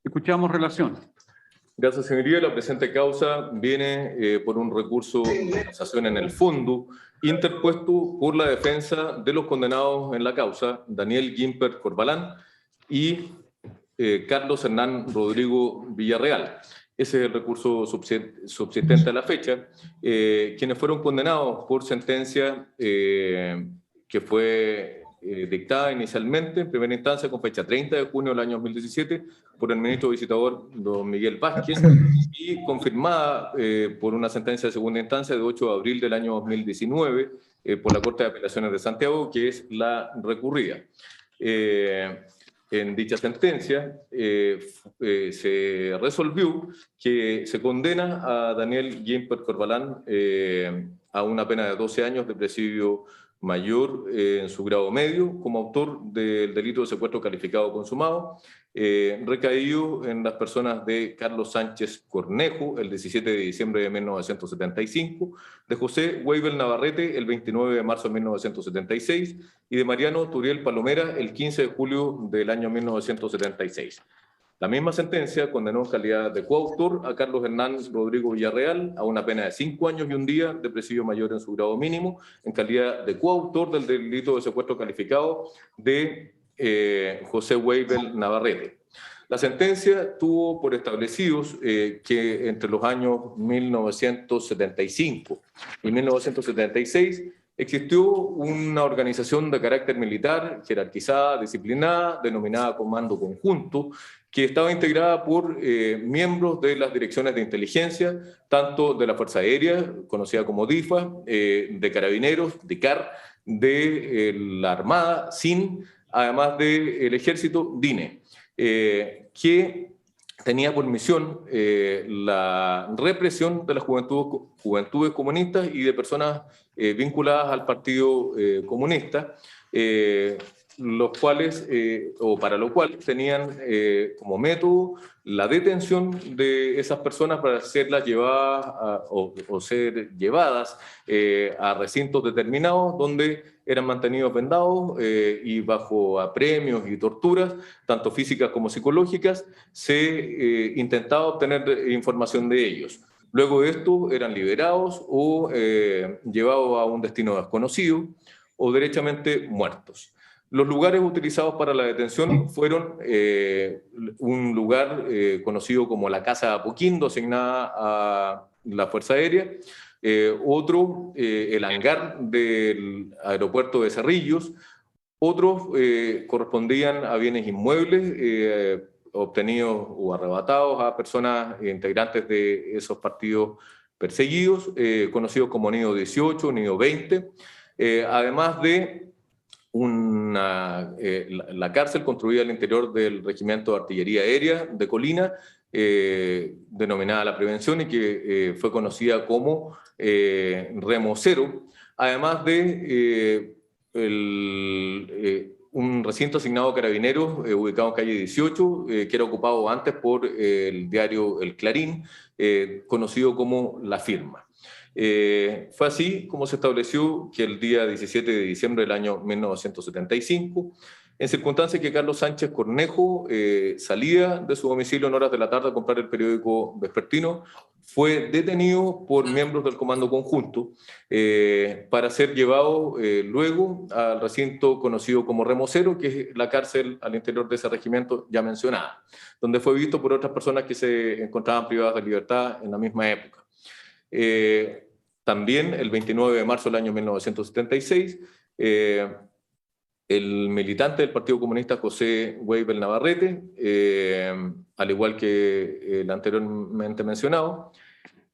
Escuchamos relación. Gracias, señoría. La presente causa viene por un recurso de casación en el fondo, interpuesto por la defensa de los condenados en la causa, Daniel Gimper Corbalán y Carlos Hernán Rodrigo Villarreal. Ese es el recurso subsistente a la fecha, quienes fueron condenados por sentencia que fue dictada inicialmente en primera instancia con fecha 30 de junio del año 2017 por el ministro visitador don Miguel Vázquez y confirmada por una sentencia de segunda instancia de 8 de abril del año 2019 por la Corte de Apelaciones de Santiago, que es la recurrida. En dicha sentencia se resolvió que se condena a Daniel Gimper Corbalán a una pena de 12 años de presidio mayor en su grado medio como autor del delito de secuestro calificado consumado, recaído en las personas de Carlos Sánchez Cornejo el 17 de diciembre de 1975, de José Weibel Navarrete el 29 de marzo de 1976 y de Mariano Turiel Palomera el 15 de julio del año 1976. La misma sentencia condenó en calidad de coautor a Carlos Hernán Rodrigo Villarreal a una pena de 5 años y un día de presidio mayor en su grado mínimo, en calidad de coautor del delito de secuestro calificado de José Weibel Navarrete. La sentencia tuvo por establecidos que entre los años 1975 y 1976 existió una organización de carácter militar, jerarquizada, disciplinada, denominada Comando Conjunto, que estaba integrada por miembros de las direcciones de inteligencia, tanto de la Fuerza Aérea, conocida como DIFA, de Carabineros, de CAR, de la Armada, SIN, además del Ejército, DINE, que tenía por misión la represión de las juventudes comunistas y de personas vinculadas al Partido Comunista, los cuales, o para lo cual tenían como método la detención de esas personas para serlas llevadas o ser llevadas a recintos determinados donde eran mantenidos vendados y bajo apremios y torturas, tanto físicas como psicológicas, se intentaba obtener información de ellos. Luego de esto eran liberados o llevados a un destino desconocido o derechamente muertos. Los lugares utilizados para la detención fueron un lugar conocido como la Casa de Apoquindo, asignada a la Fuerza Aérea, otro, el hangar del aeropuerto de Cerrillos, otros correspondían a bienes inmuebles obtenidos o arrebatados a personas integrantes de esos partidos perseguidos, conocidos como Nido 18, Nido 20, además de la cárcel construida al interior del Regimiento de Artillería Aérea de Colina, denominada La Prevención y que fue conocida como Remo Cero, además de un recinto asignado a carabineros ubicado en calle 18, que era ocupado antes por el diario El Clarín, conocido como La Firma. Fue así como se estableció que el día 17 de diciembre del año 1975, en circunstancias que Carlos Sánchez Cornejo salía de su domicilio en horas de la tarde a comprar el periódico vespertino, fue detenido por miembros del Comando Conjunto para ser llevado luego al recinto conocido como Remo Cero, que es la cárcel al interior de ese regimiento ya mencionada, donde fue visto por otras personas que se encontraban privadas de libertad en la misma época. También el 29 de marzo del año 1976, el militante del Partido Comunista José Weibel Navarrete, al igual que el anteriormente mencionado,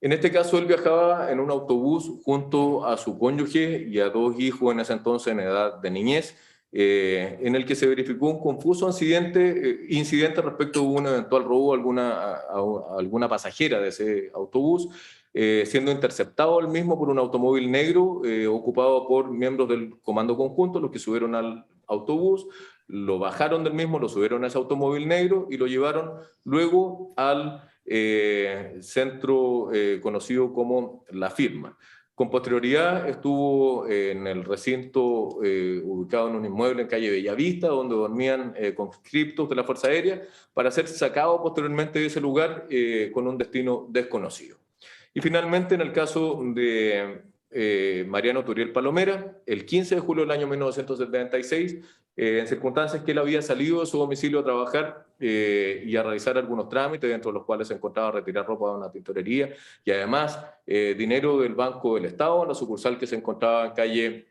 en este caso él viajaba en un autobús junto a su cónyuge y a 2 hijos en ese entonces en edad de niñez, en el que se verificó un confuso incidente respecto a un eventual robo a alguna pasajera de ese autobús, siendo interceptado el mismo por un automóvil negro ocupado por miembros del Comando Conjunto, los que subieron al autobús, lo bajaron del mismo, lo subieron a ese automóvil negro y lo llevaron luego al centro conocido como La Firma, Con posterioridad estuvo en el recinto ubicado en un inmueble en calle Bellavista, donde dormían conscriptos de la Fuerza Aérea, para ser sacado posteriormente de ese lugar con un destino desconocido. Y finalmente, en el caso de Mariano Turiel Palomera, el 15 de julio del año 1976, en circunstancias que él había salido de su domicilio a trabajar y a realizar algunos trámites, dentro de los cuales se encontraba retirar ropa de una tintorería y además dinero del Banco del Estado, la sucursal que se encontraba en calle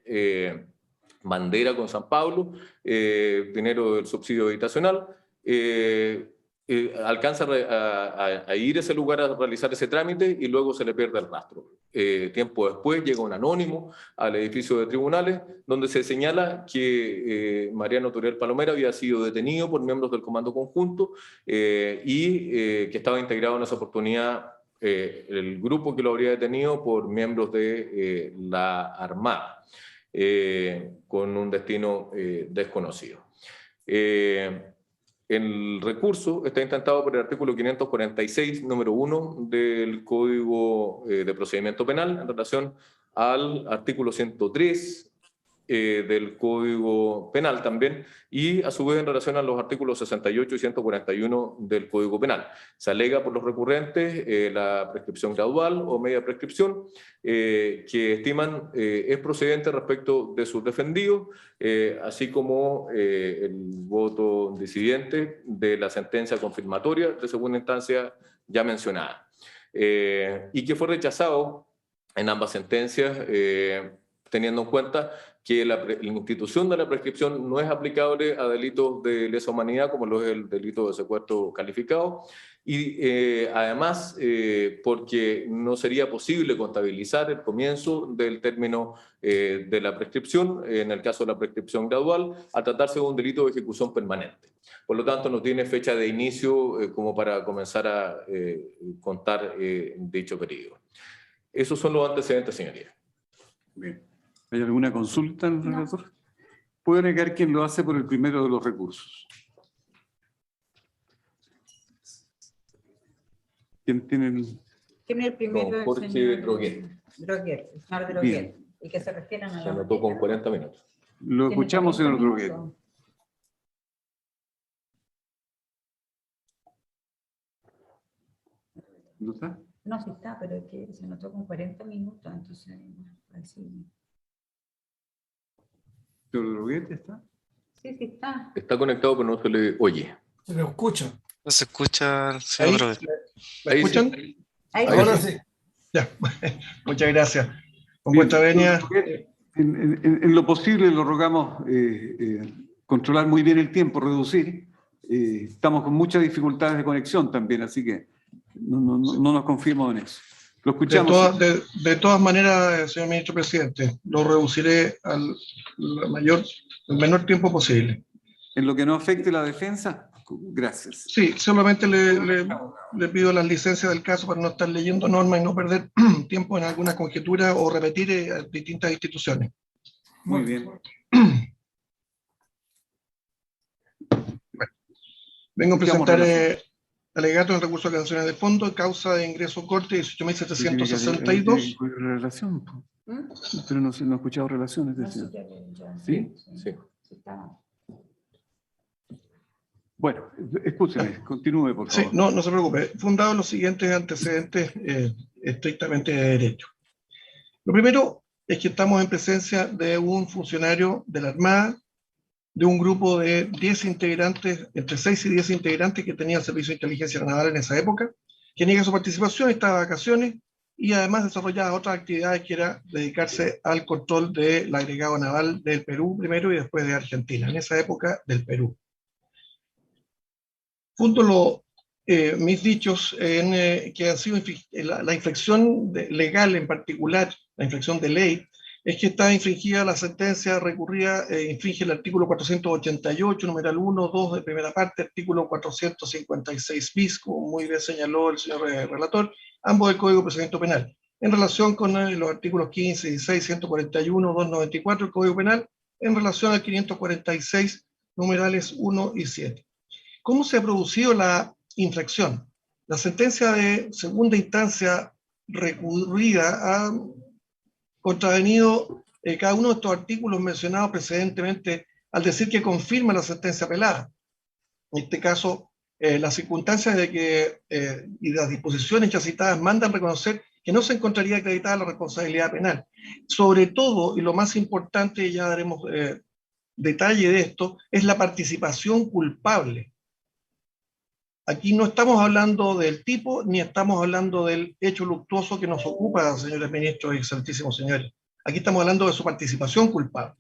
Bandera con San Pablo, dinero del subsidio habitacional. Alcanza a ir a ese lugar a realizar ese trámite y luego se le pierde el rastro. Tiempo después llega un anónimo al edificio de tribunales donde se señala que Mariano Turiel Palomera había sido detenido por miembros del Comando Conjunto y que estaba integrado en esa oportunidad el grupo que lo habría detenido por miembros de la Armada con un destino desconocido. El recurso está intentado por el artículo 546, número 1 del Código de Procedimiento Penal en relación al artículo 103 del Código Penal también, y a su vez en relación a los artículos 68 y 141 del Código Penal. Se alega por los recurrentes la prescripción gradual o media prescripción, que estiman es procedente respecto de sus defendidos, así como el voto disidente de la sentencia confirmatoria de segunda instancia ya mencionada, y que fue rechazado en ambas sentencias, teniendo en cuenta que la institución de la prescripción no es aplicable a delitos de lesa humanidad, como lo es el delito de secuestro calificado, y además porque no sería posible contabilizar el comienzo del término de la prescripción, en el caso de la prescripción gradual, al tratarse de un delito de ejecución permanente. Por lo tanto, no tiene fecha de inicio como para comenzar a contar dicho periodo. Esos son los antecedentes, señoría. Bien. ¿Hay alguna consulta al relator? ¿Puede negar quién lo hace por el primero de los recursos? ¿Quién tiene el...? ¿Quién es el primero? Don Jorge Droguet. Droguet, el señor Droguet. Bien. Y que se refieran a Se la anotó con 40 minutos. Lo Tiene escuchamos, 40 señor Droguet. minutos. ¿No está? No, sí está, pero es que se anotó con 40 minutos, entonces, así. ¿Señor Droguet está? Sí, sí está. Está conectado, pero no se le oye. Se lo escucha. No se escucha, Ahí, señor Droguet. ¿me Ahí escuchan? sí. Ahí Ahora sí. sí. Ya, muchas gracias. Con Bien, vuestra venia, señor Droguet, en lo posible lo rogamos controlar muy bien el tiempo, reducir. Estamos con muchas dificultades de conexión también, así que no nos confiemos en eso. Lo escuchamos. de todas maneras, señor ministro presidente, lo reduciré al menor tiempo posible. En lo que no afecte la defensa, gracias. Sí, solamente le pido las licencias del caso para no estar leyendo normas y no perder tiempo en alguna conjetura o repetir a distintas instituciones. Muy bien. Vengo a Escuchamos presentar relación. alegato en recurso de cancelación de fondo, causa de ingreso corte 18.762. Relación, po. ¿Mm? Pero no he escuchado relaciones. No, sí, Decía. ya. ¿Sí? Sí. Sí está. Bueno, escúcheme, continúe, por Sí, favor. no se preocupe. Fundados los siguientes antecedentes estrictamente de derecho. Lo primero es que estamos en presencia de un funcionario de la Armada, de un grupo de 10 integrantes, entre 6 y 10 integrantes que tenían servicio de inteligencia naval en esa época, que niega su participación, está de vacaciones y además desarrollaba otras actividades que era dedicarse al control del agregado naval del Perú primero y después de Argentina, en esa época del Perú. Fundo mis dichos en que han sido la infracción legal en particular, la infracción de ley, es que está infringida la sentencia recurrida, infringe el artículo 488, numeral 1, 2 de primera parte, artículo 456 bis, como muy bien señaló el señor relator, ambos del Código de Procedimiento Penal, en relación con los artículos 15, 16, 141, 294 del Código Penal, en relación al 546, numerales 1 y 7. ¿Cómo se ha producido la infracción? La sentencia de segunda instancia recurrida ha contravenido cada uno de estos artículos mencionados precedentemente al decir que confirma la sentencia apelada. En este caso, las circunstancias de que, y las disposiciones ya citadas mandan reconocer que no se encontraría acreditada la responsabilidad penal. Sobre todo, y lo más importante, ya daremos detalle de esto, es la participación culpable. Aquí no estamos hablando del tipo, ni estamos hablando del hecho luctuoso que nos ocupa, señores ministros y excelentísimos señores. Aquí estamos hablando de su participación culpable.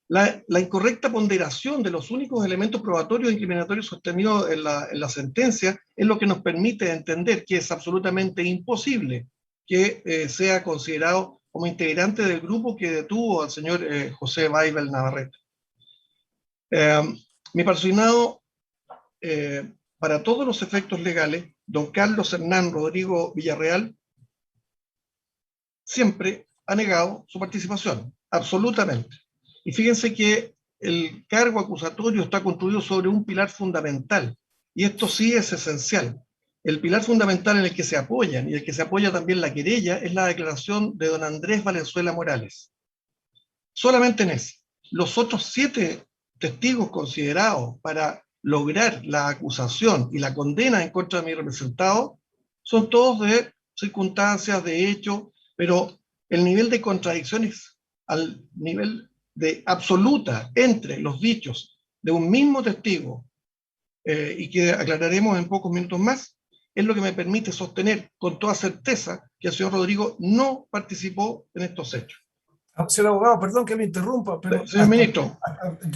La incorrecta ponderación de los únicos elementos probatorios e incriminatorios sostenidos en la sentencia es lo que nos permite entender que es absolutamente imposible que sea considerado como integrante del grupo que detuvo al señor José Weibel Navarrete. Mi personado, para todos los efectos legales, don Carlos Hernán Rodrigo Villarreal siempre ha negado su participación, absolutamente. Y fíjense que el cargo acusatorio está construido sobre un pilar fundamental, y esto sí es esencial. El pilar fundamental en el que se apoyan, y el que se apoya también la querella, es la declaración de don Andrés Valenzuela Morales. Solamente en ese. Los otros 7 testigos considerados para lograr la acusación y la condena en contra de mi representado son todos de circunstancias, de hecho, pero el nivel de contradicciones al nivel de absoluta entre los dichos de un mismo testigo, y que aclararemos en pocos minutos más, es lo que me permite sostener con toda certeza que el señor Rodrigo no participó en estos hechos. Señor abogado, perdón que lo interrumpa, pero señor ministro,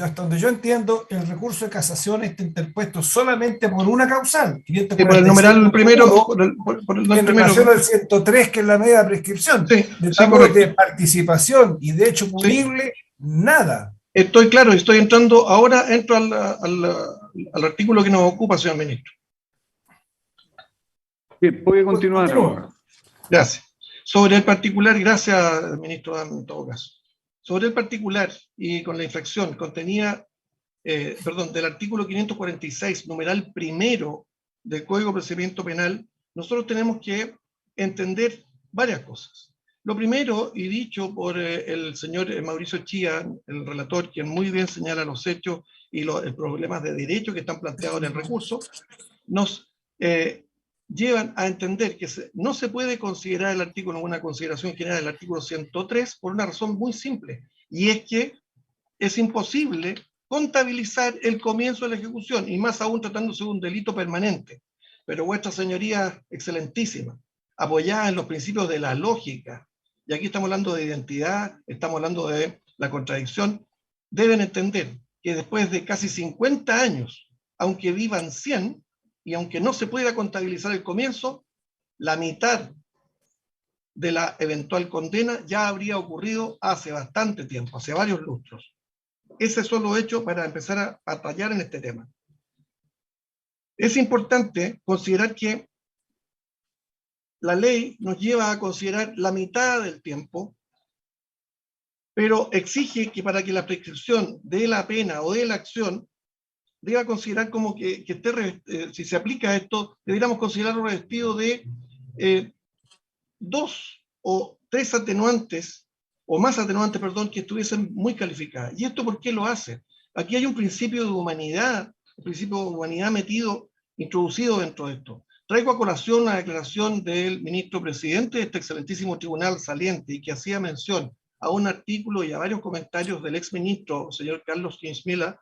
hasta donde yo entiendo, el recurso de casación está interpuesto solamente por una causal. Por el numeral primero, en relación al 103, que es la medida de prescripción. Sí, de participación y de hecho punible, nada. Estoy claro, estoy entrando, ahora entro al artículo que nos ocupa, señor ministro. Bien, puede continuar. Gracias. Sobre el particular, gracias, ministro, en todo caso. Sobre el particular y con la infracción contenida, del artículo 546, numeral primero del Código de Procedimiento Penal, nosotros tenemos que entender varias cosas. Lo primero, y dicho por el señor Mauricio Chía, el relator, quien muy bien señala los hechos y los problemas de derecho que están planteados en el recurso, nos llevan a entender que no se puede considerar el artículo en una consideración general del artículo 103 por una razón muy simple, y es que es imposible contabilizar el comienzo de la ejecución, y más aún tratándose de un delito permanente. Pero vuestra señoría excelentísima, apoyada en los principios de la lógica, y aquí estamos hablando de identidad, estamos hablando de la contradicción, deben entender que después de casi 50 años, aunque vivan 100, y aunque no se pueda contabilizar el comienzo, la mitad de la eventual condena ya habría ocurrido hace bastante tiempo, hace varios lustros. Ese es solo hecho para empezar a batallar en este tema. Es importante considerar que la ley nos lleva a considerar la mitad del tiempo, pero exige que para que la prescripción de la pena o de la acción deba considerar como que esté, si se aplica esto, deberíamos considerarlo revestido de 2 o 3 atenuantes, o más atenuantes, perdón, que estuviesen muy calificadas. ¿Y esto por qué lo hace? Aquí hay un principio de humanidad, un principio de humanidad introducido dentro de esto. Traigo a colación la declaración del ministro presidente de este excelentísimo tribunal saliente, y que hacía mención a un artículo y a varios comentarios del exministro, señor Carlos Kinsmila,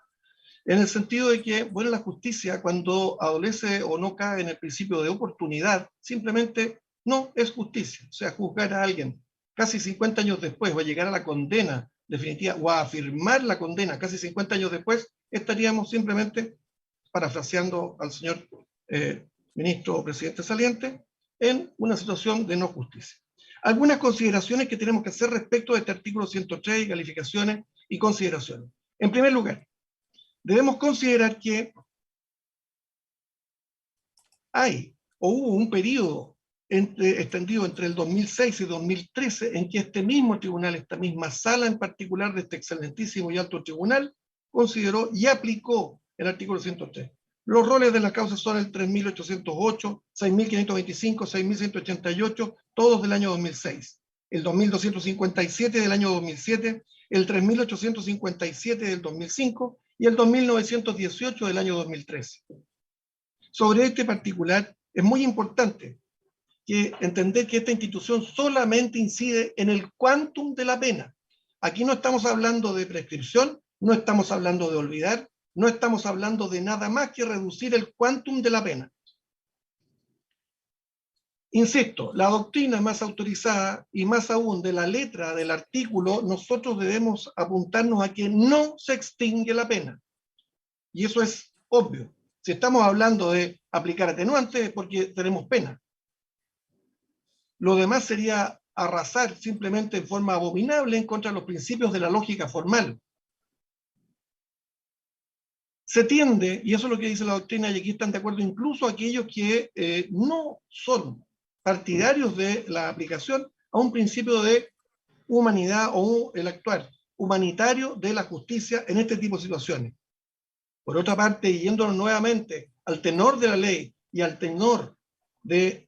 en el sentido de que, bueno, la justicia cuando adolece o no cae en el principio de oportunidad, simplemente no es justicia. O sea, juzgar a alguien casi 50 años después o llegar a la condena definitiva o a afirmar la condena casi 50 años después, estaríamos simplemente, parafraseando al señor ministro o presidente saliente, en una situación de no justicia. Algunas consideraciones que tenemos que hacer respecto de este artículo 103 y calificaciones y consideraciones. En primer lugar, debemos considerar que hay o hubo un periodo extendido entre el 2006 y 2013 en que este mismo tribunal, esta misma sala en particular de este excelentísimo y alto tribunal, consideró y aplicó el artículo 103. Los roles de las causas son el 3.808, 6.525, 6.188, todos del año 2006. el 2257 del año 2007, el 3857 del 2005 y el 2918 del año 2013. Sobre este particular, es muy importante entender que esta institución solamente incide en el quantum de la pena. Aquí no estamos hablando de prescripción, no estamos hablando de olvidar, no estamos hablando de nada más que reducir el quantum de la pena. Insisto, la doctrina más autorizada y más aún de la letra del artículo, nosotros debemos apuntarnos a que no se extingue la pena. Y eso es obvio. Si estamos hablando de aplicar atenuantes es porque tenemos pena. Lo demás sería arrasar simplemente en forma abominable en contra de los principios de la lógica formal. Se tiende, y eso es lo que dice la doctrina, y aquí están de acuerdo incluso aquellos que no son partidarios de la aplicación, a un principio de humanidad o el actuar humanitario de la justicia en este tipo de situaciones. Por otra parte, yéndonos nuevamente al tenor de la ley y al tenor de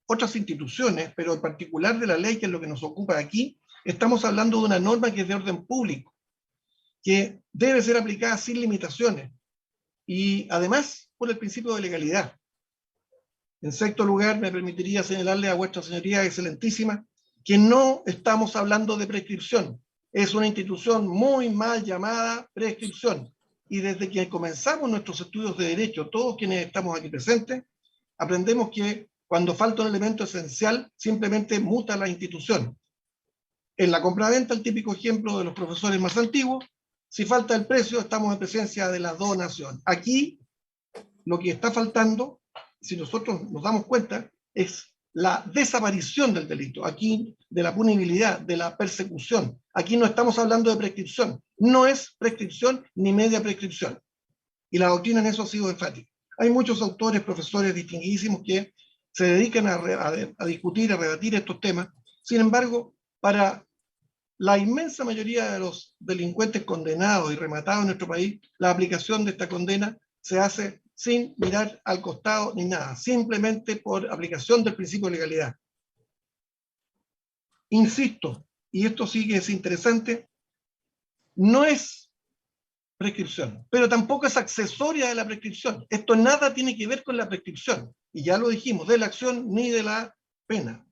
otras instituciones, pero en particular de la ley, que es lo que nos ocupa aquí, estamos hablando de una norma que es de orden público, que debe ser aplicada sin limitaciones y además por el principio de legalidad. En sexto lugar, me permitiría señalarle a vuestra señoría excelentísima que no estamos hablando de prescripción. Es una institución muy mal llamada prescripción. Y desde que comenzamos nuestros estudios de derecho, todos quienes estamos aquí presentes, aprendemos que cuando falta un elemento esencial, simplemente muta la institución. En la compraventa, el típico ejemplo de los profesores más antiguos, si falta el precio, estamos en presencia de la donación. Aquí, lo que está faltando, si nosotros nos damos cuenta, es la desaparición del delito, aquí de la punibilidad, de la persecución. Aquí no estamos hablando de prescripción, no es prescripción ni media prescripción. Y la doctrina en eso ha sido enfática. Hay muchos autores, profesores distinguidísimos que se dedican a discutir, a rebatir estos temas. Sin embargo, para la inmensa mayoría de los delincuentes condenados y rematados en nuestro país, la aplicación de esta condena se hace sin mirar al costado ni nada, simplemente por aplicación del principio de legalidad. Insisto, y esto sí que es interesante, no es prescripción, pero tampoco es accesoria de la prescripción. Esto nada tiene que ver con la prescripción, y ya lo dijimos, de la acción ni de la pena.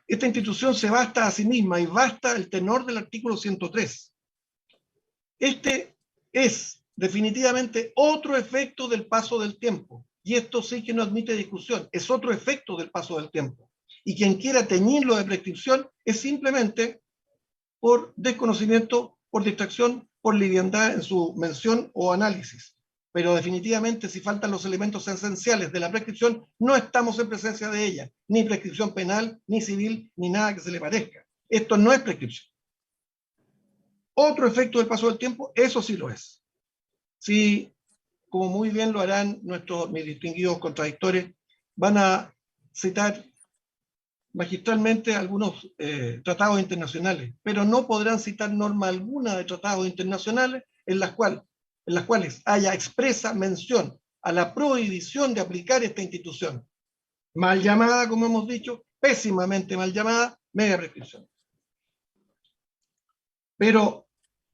Esta institución se basta a sí misma y basta el tenor del artículo 103. Este es definitivamente otro efecto del paso del tiempo, y esto sí que no admite discusión, es otro efecto del paso del tiempo. Y quien quiera teñirlo de prescripción es simplemente por desconocimiento, por distracción, por liviandad en su mención o análisis. Pero definitivamente, si faltan los elementos esenciales de la prescripción, no estamos en presencia de ella, ni prescripción penal, ni civil, ni nada que se le parezca. Esto no es prescripción. Otro efecto del paso del tiempo, eso sí lo es. Si, como muy bien lo harán mis distinguidos contradictores, van a citar magistralmente algunos tratados internacionales, pero no podrán citar norma alguna de tratados internacionales en las cuales haya expresa mención a la prohibición de aplicar esta institución. Mal llamada, como hemos dicho, pésimamente mal llamada, media prescripción. Pero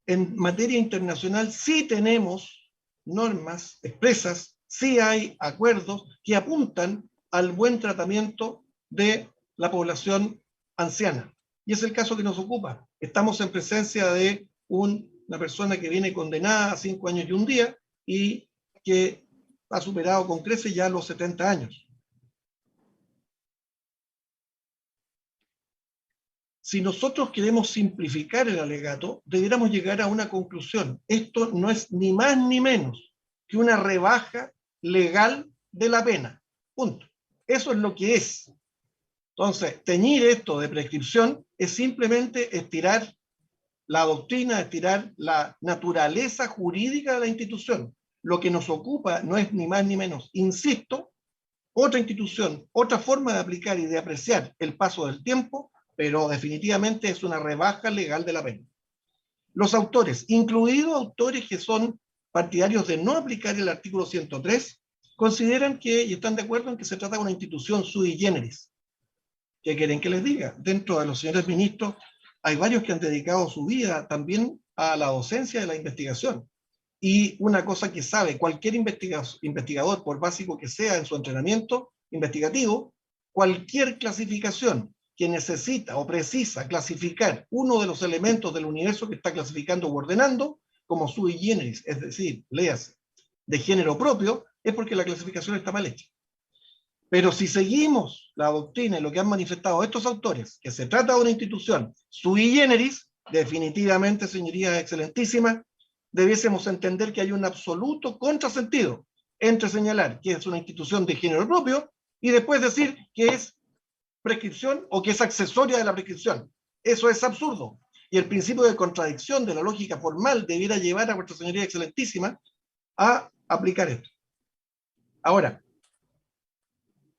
en materia internacional sí tenemos normas expresas, sí hay acuerdos que apuntan al buen tratamiento de la población anciana. Y es el caso que nos ocupa. Estamos en presencia de una persona que viene condenada a 5 años y un día y que ha superado con creces ya los 70 años. Si nosotros queremos simplificar el alegato, debiéramos llegar a una conclusión. Esto no es ni más ni menos que una rebaja legal de la pena. Punto. Eso es lo que es. Entonces, teñir esto de prescripción es simplemente estirar la doctrina, estirar la naturaleza jurídica de la institución. Lo que nos ocupa no es ni más ni menos, insisto, otra institución, otra forma de aplicar y de apreciar el paso del tiempo, pero definitivamente es una rebaja legal de la pena. Los autores, incluidos autores que son partidarios de no aplicar el artículo 103, consideran que, y están de acuerdo en que se trata de una institución sui generis. ¿Qué quieren que les diga? Dentro de los señores ministros hay varios que han dedicado su vida también a la docencia de la investigación. Y una cosa que sabe cualquier investigador, por básico que sea en su entrenamiento investigativo, cualquier clasificación que necesita o precisa clasificar uno de los elementos del universo que está clasificando o ordenando, como sui generis, es decir, léase, de género propio, es porque la clasificación está mal hecha. Pero si seguimos la doctrina y lo que han manifestado estos autores, que se trata de una institución sui generis, definitivamente, señorías excelentísimas, debiésemos entender que hay un absoluto contrasentido entre señalar que es una institución de género propio y después decir que es prescripción o que es accesoria de la prescripción. Eso es absurdo. Y el principio de contradicción de la lógica formal debiera llevar a vuestra señoría excelentísima a aplicar esto. Ahora,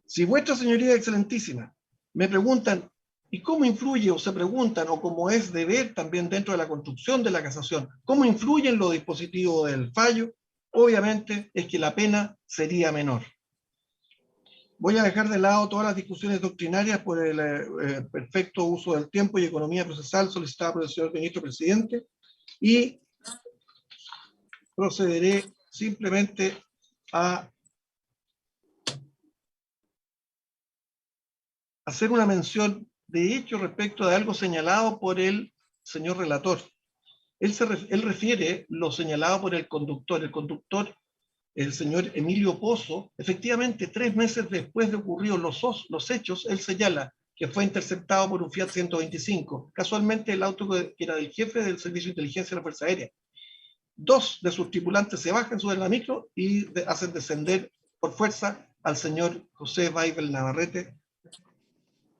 si vuestra señoría excelentísima me preguntan, ¿y cómo influye, o se preguntan, o como es de ver también dentro de la construcción de la casación, cómo influyen los dispositivos del fallo? Obviamente es que la pena sería menor. Voy a dejar de lado todas las discusiones doctrinarias por el perfecto uso del tiempo y economía procesal solicitada por el señor ministro presidente, y procederé simplemente a hacer una mención de hecho respecto de algo señalado por el señor relator. Él refiere lo señalado por el conductor. El conductor, el señor Emilio Pozo, efectivamente 3 meses después de ocurridos los hechos, él señala que fue interceptado por un Fiat 125, casualmente el auto que era del jefe del Servicio de Inteligencia de la Fuerza Aérea. 2 de sus tripulantes se bajan, suben la micro y hacen descender por fuerza al señor José Weibel Navarrete.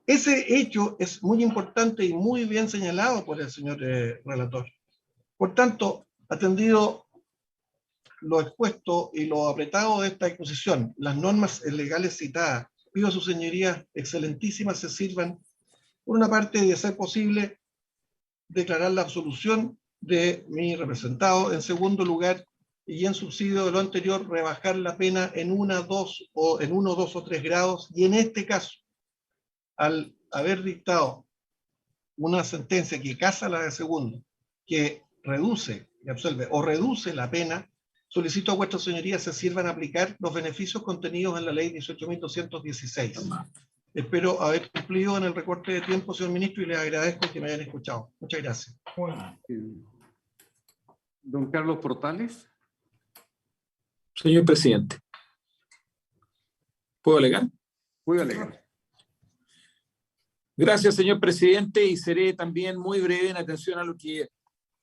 Ese hecho es muy importante y muy bien señalado por el señor relator. Por tanto, atendido lo expuesto y lo apretado de esta exposición, las normas legales citadas, pido a sus señorías excelentísimas se sirvan, por una parte, de ser posible, declarar la absolución de mi representado. En segundo lugar, y en subsidio de lo anterior, rebajar la pena en 1, 2 o 3 grados, y en este caso, al haber dictado una sentencia que casa la de segundo, que reduce y absuelve o reduce la pena, solicito a vuestras señorías se sirvan a aplicar los beneficios contenidos en la ley 18.216. Espero haber cumplido en el recorte de tiempo, señor ministro, y les agradezco que me hayan escuchado. Muchas gracias. Don Carlos Portales. Señor presidente, ¿puedo alegar? Puede alegar. Gracias, señor presidente, y seré también muy breve en atención a lo que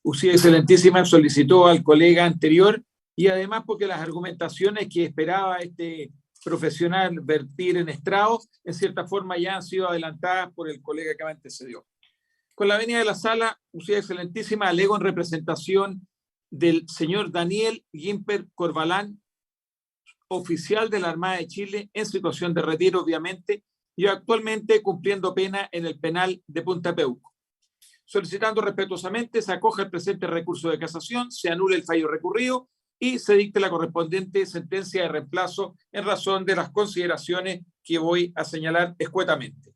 usted, excelentísima, solicitó al colega anterior, y además porque las argumentaciones que esperaba este profesional vertir en estrado, en cierta forma ya han sido adelantadas por el colega que me antecedió. Con la venia de la sala, usted, excelentísima, alego en representación del señor Daniel Gimper Corbalán, oficial de la Armada de Chile, en situación de retiro, obviamente, y actualmente cumpliendo pena en el penal de Punta Peuco. Solicitando respetuosamente se acoja el presente recurso de casación, se anule el fallo recurrido y se dicte la correspondiente sentencia de reemplazo en razón de las consideraciones que voy a señalar escuetamente.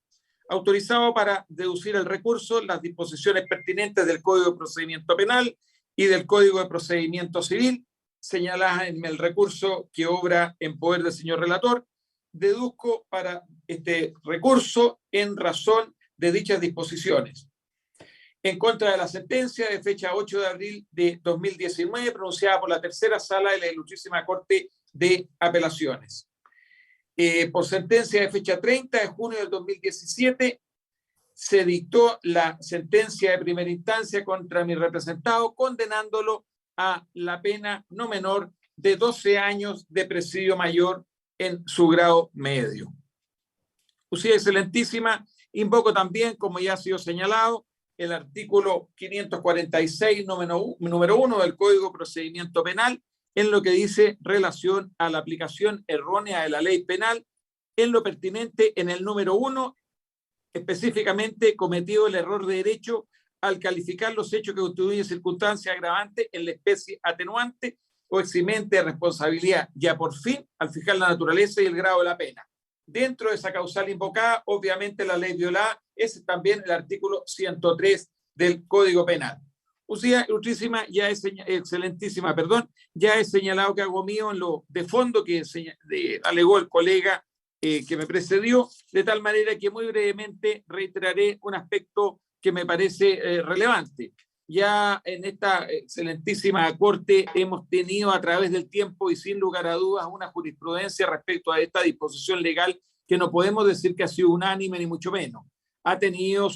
Autorizado para deducir el recurso las disposiciones pertinentes del Código de Procedimiento Penal y del Código de Procedimiento Civil, señaladas en el recurso que obra en poder del señor relator, deduzco para este recurso en razón de dichas disposiciones. En contra de la sentencia de fecha 8 de abril de 2019, pronunciada por la tercera sala de la Ilustrísima Corte de Apelaciones. Por sentencia de fecha 30 de junio del 2017, se dictó la sentencia de primera instancia contra mi representado, condenándolo a la pena no menor de 12 años de presidio mayor en su grado medio. Usted, excelentísima, invoco también, como ya ha sido señalado, el artículo 546, número 1 del Código de Procedimiento Penal, en lo que dice relación a la aplicación errónea de la ley penal, en lo pertinente en el número 1, específicamente cometido el error de derecho al calificar los hechos que constituyen circunstancia agravante en la especie atenuante o eximente de responsabilidad, ya por fin al fijar la naturaleza y el grado de la pena. Dentro de esa causal invocada, obviamente la ley violada es también el artículo 103 del Código Penal. Excelentísima, ya he señalado que hago mío en lo de fondo que alegó el colega que me precedió, de tal manera que muy brevemente reiteraré un aspecto que me parece relevante. Ya en esta excelentísima Corte hemos tenido a través del tiempo y sin lugar a dudas una jurisprudencia respecto a esta disposición legal que no podemos decir que ha sido unánime ni mucho menos. Ha tenido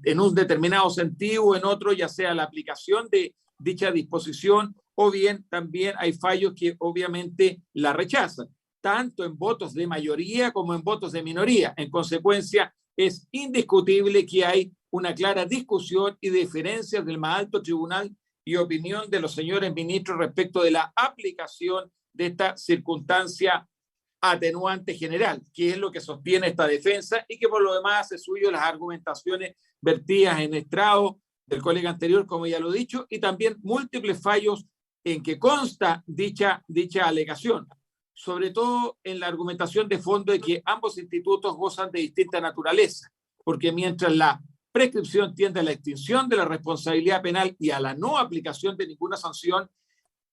en un determinado sentido, en otro, ya sea la aplicación de dicha disposición o bien también hay fallos que obviamente la rechazan, tanto en votos de mayoría como en votos de minoría. En consecuencia, es indiscutible que hay una clara discusión y diferencias del más alto tribunal y opinión de los señores ministros respecto de la aplicación de esta circunstancia atenuante general, que es lo que sostiene esta defensa y que por lo demás hace suyo las argumentaciones vertidas en estrado del colega anterior, como ya lo he dicho, y también múltiples fallos en que consta dicha alegación, sobre todo en la argumentación de fondo de que ambos institutos gozan de distinta naturaleza, porque mientras la prescripción tiende a la extinción de la responsabilidad penal y a la no aplicación de ninguna sanción,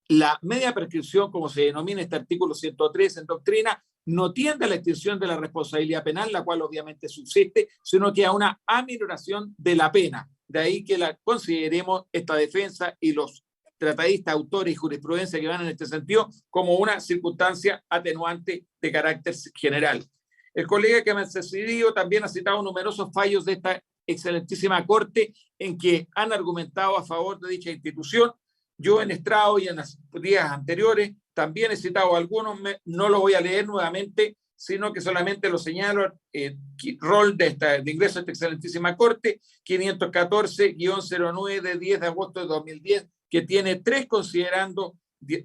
la media prescripción, como se denomina este artículo 103 en doctrina, no tiende a la extinción de la responsabilidad penal, la cual obviamente subsiste, sino que a una aminoración de la pena. De ahí que la consideremos esta defensa y los tratadistas, autores y jurisprudencia que van en este sentido como una circunstancia atenuante de carácter general. El colega que me ha precedido también ha citado numerosos fallos de esta excelentísima Corte en que han argumentado a favor de dicha institución. Yo en estrado y en los días anteriores también he citado algunos, no los voy a leer nuevamente, sino que solamente lo señalo, rol de ingreso a esta excelentísima Corte, 514-09 de 10 de agosto de 2010, que tiene 3 considerando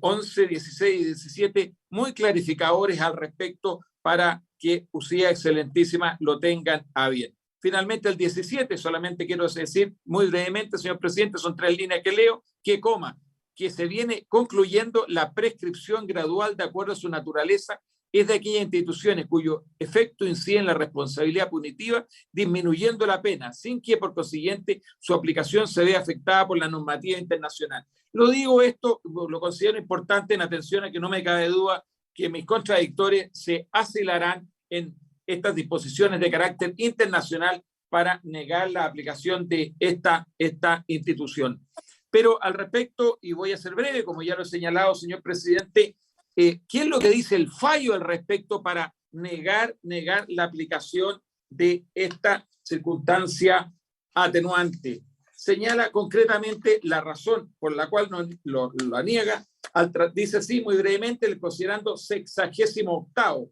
11, 16 y 17 muy clarificadores al respecto para que usted excelentísima lo tengan a bien. Finalmente, el 17, solamente quiero decir muy brevemente, señor presidente, son 3 líneas que leo, que se viene concluyendo la prescripción gradual de acuerdo a su naturaleza, es de aquellas instituciones cuyo efecto incide en la responsabilidad punitiva, disminuyendo la pena, sin que por consiguiente su aplicación se vea afectada por la normativa internacional. Lo digo esto, lo considero importante en atención a que no me cabe duda que mis contradictores se asilarán en estas disposiciones de carácter internacional para negar la aplicación de esta institución. Pero al respecto, y voy a ser breve, como ya lo he señalado, señor presidente, ¿qué es lo que dice el fallo al respecto para negar la aplicación de esta circunstancia atenuante? Señala concretamente la razón por la cual lo niega. Dice así muy brevemente, considerando 68º,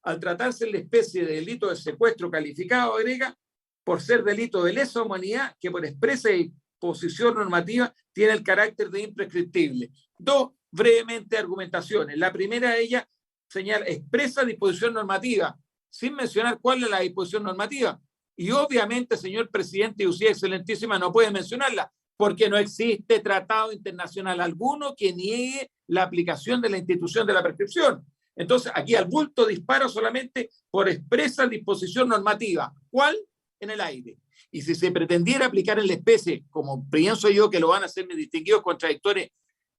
al tratarse de la especie de delito de secuestro calificado, agrega, por ser delito de lesa humanidad, que por expresa disposición normativa tiene el carácter de imprescriptible. 2 brevemente argumentaciones. La primera de ellas señala expresa disposición normativa, sin mencionar cuál es la disposición normativa. Y obviamente, señor presidente y usted excelentísima, no puede mencionarla, porque no existe tratado internacional alguno que niegue la aplicación de la institución de la prescripción. Entonces, aquí al bulto disparo solamente por expresa disposición normativa. ¿Cuál? En el aire. Y si se pretendiera aplicar en la especie, como pienso yo que lo van a hacer mis distinguidos contradictores,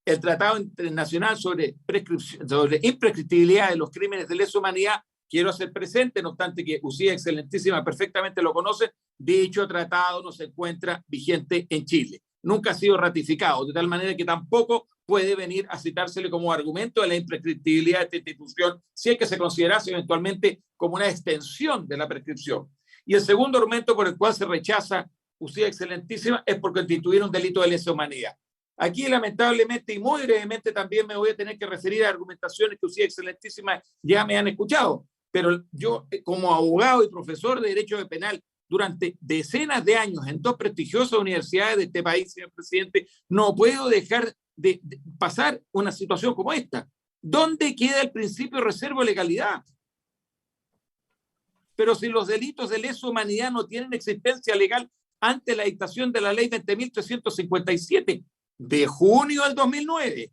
el Tratado Internacional sobre imprescriptibilidad de los crímenes de lesa humanidad, quiero hacer presente, no obstante que usted excelentísima perfectamente lo conoce, dicho tratado no se encuentra vigente en Chile. Nunca ha sido ratificado, de tal manera que tampoco puede venir a citársele como argumento de la imprescriptibilidad de esta institución, si es que se considerase eventualmente como una extensión de la prescripción. Y el segundo argumento por el cual se rechaza, usted excelentísima, es porque constituyeron un delito de lesa humanidad. Aquí, lamentablemente, y muy brevemente, también me voy a tener que referir a argumentaciones que usted excelentísima ya me han escuchado, pero yo, como abogado y profesor de Derecho Penal, durante decenas de años en 2 prestigiosas universidades de este país, señor presidente, no puedo dejar de pasar una situación como esta. ¿Dónde queda el principio de reserva de legalidad? Pero si los delitos de lesa humanidad no tienen existencia legal ante la dictación de la ley 20.357 de junio del 2009,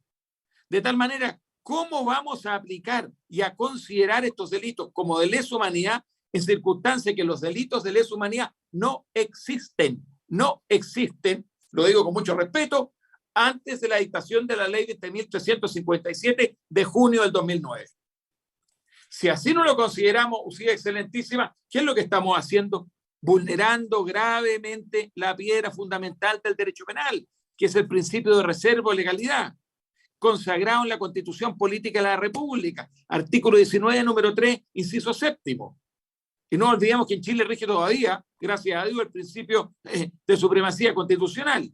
de tal manera ¿Cómo vamos a aplicar y a considerar estos delitos como de lesa humanidad en circunstancias que los delitos de lesa humanidad no existen? No existen, lo digo con mucho respeto, antes de la dictación de la ley 20.357 de junio del 2009. Si así no lo consideramos, Usía Excelentísima, ¿qué es lo que estamos haciendo? Vulnerando gravemente la piedra fundamental del derecho penal, que es el principio de reserva o legalidad, consagrado en la Constitución Política de la República, artículo 19, número 3, inciso 7. Y no olvidemos que en Chile rige todavía, gracias a Dios, el principio de supremacía constitucional.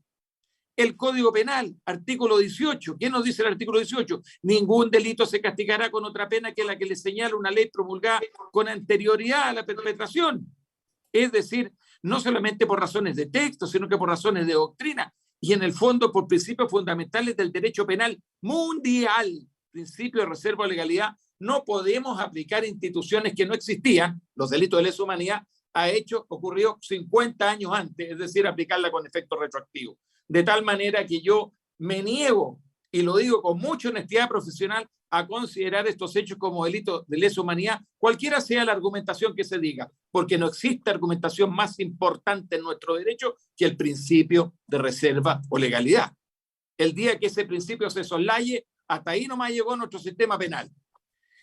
El Código Penal, artículo 18. ¿Qué nos dice el artículo 18? Ningún delito se castigará con otra pena que la que le señala una ley promulgada con anterioridad a la perpetración. Es decir, no solamente por razones de texto, sino que por razones de doctrina y en el fondo por principios fundamentales del derecho penal mundial, principio de reserva o legalidad. No podemos aplicar instituciones que no existían, los delitos de lesa humanidad, a hechos ocurridos 50 años antes, es decir, aplicarla con efecto retroactivo. De tal manera que yo me niego, y lo digo con mucha honestidad profesional, a considerar estos hechos como delitos de lesa humanidad, cualquiera sea la argumentación que se diga, porque no existe argumentación más importante en nuestro derecho que el principio de reserva o legalidad. El día que ese principio se soslaye, hasta ahí nomás llegó nuestro sistema penal.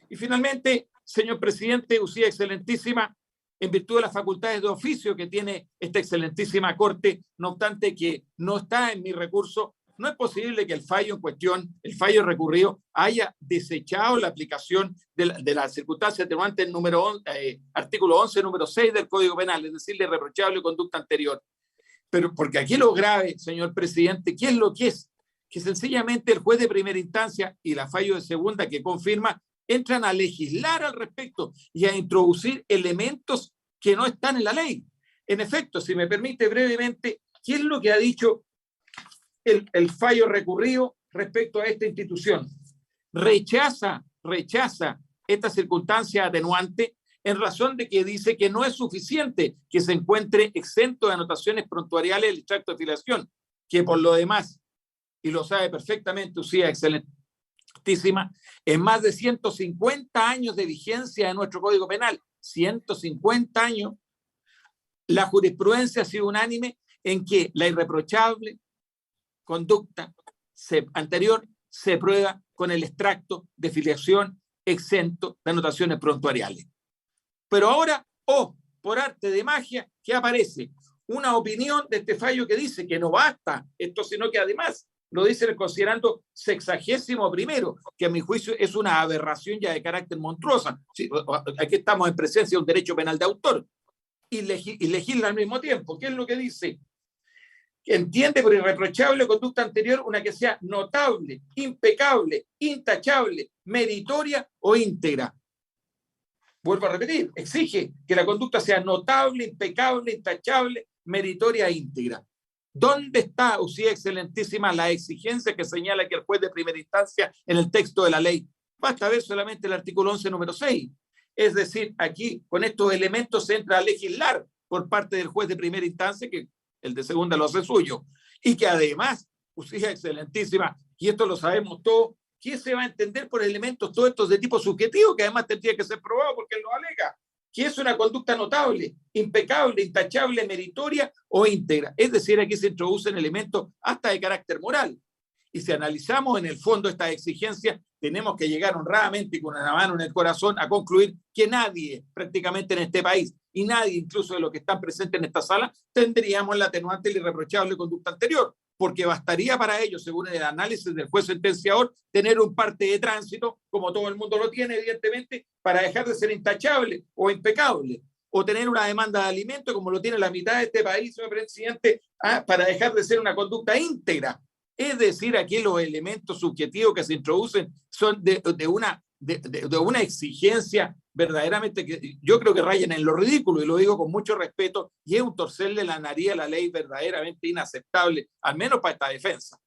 Y finalmente, señor presidente, Usía Excelentísima, en virtud de las facultades de oficio que tiene esta excelentísima Corte, no obstante que no está en mi recurso, no es posible que el fallo en cuestión, el fallo recurrido, haya desechado la aplicación de la circunstancia atenuante en artículo 11, número 6 del Código Penal, es decir, la irreprochable conducta anterior. Pero porque aquí lo grave, señor presidente, ¿qué es lo que es? Que sencillamente el juez de primera instancia y la fallo de segunda que confirma entran a legislar al respecto y a introducir elementos que no están en la ley. En efecto, si me permite brevemente, ¿qué es lo que ha dicho el fallo recurrido respecto a esta institución? Rechaza esta circunstancia atenuante en razón de que dice que no es suficiente que se encuentre exento de anotaciones prontuariales el extracto de filiación, que por lo demás, y lo sabe perfectamente Usía Excelentísima, en más de 150 años de vigencia de nuestro Código Penal, 150 años, la jurisprudencia ha sido unánime en que la irreprochable conducta anterior se prueba con el extracto de filiación exento de anotaciones prontuariales. Pero ahora, por arte de magia, ¿qué aparece? Una opinión de este fallo que dice que no basta esto, sino que además lo dice considerando 61º, que a mi juicio es una aberración ya de carácter monstruosa. Sí, aquí estamos en presencia de un derecho penal de autor y legisla al mismo tiempo. ¿Qué es lo que dice? Que entiende por irreprochable conducta anterior una que sea notable, impecable, intachable, meritoria o íntegra. Vuelvo a repetir, exige que la conducta sea notable, impecable, intachable, meritoria e íntegra. ¿Dónde está, Usía Excelentísima, la exigencia que señala que el juez de primera instancia en el texto de la ley? Basta ver solamente el artículo 11, número 6. Es decir, aquí con estos elementos se entra a legislar por parte del juez de primera instancia, que el de segunda lo hace suyo. Y que además, Usía Excelentísima, y esto lo sabemos todos, ¿qué se va a entender por elementos todos estos de tipo subjetivo que además tendría que ser probado porque él lo alega? Que es una conducta notable, impecable, intachable, meritoria o íntegra. Es decir, aquí se introducen elementos hasta de carácter moral. Y si analizamos en el fondo estas exigencias, tenemos que llegar honradamente y con una mano en el corazón a concluir que nadie prácticamente en este país, y nadie incluso de los que están presentes en esta sala, tendríamos la atenuante y la irreprochable conducta anterior, porque bastaría para ello, según el análisis del juez sentenciador, tener un parte de tránsito, como todo el mundo lo tiene, evidentemente, para dejar de ser intachable o impecable, o tener una demanda de alimento, como lo tiene la mitad de este país, señor presidente, para dejar de ser una conducta íntegra. Es decir, aquí los elementos subjetivos que se introducen son de una exigencia verdaderamente que yo creo que rayan en lo ridículo, y lo digo con mucho respeto, y es un torcerle la nariz a la ley verdaderamente inaceptable, al menos para esta defensa.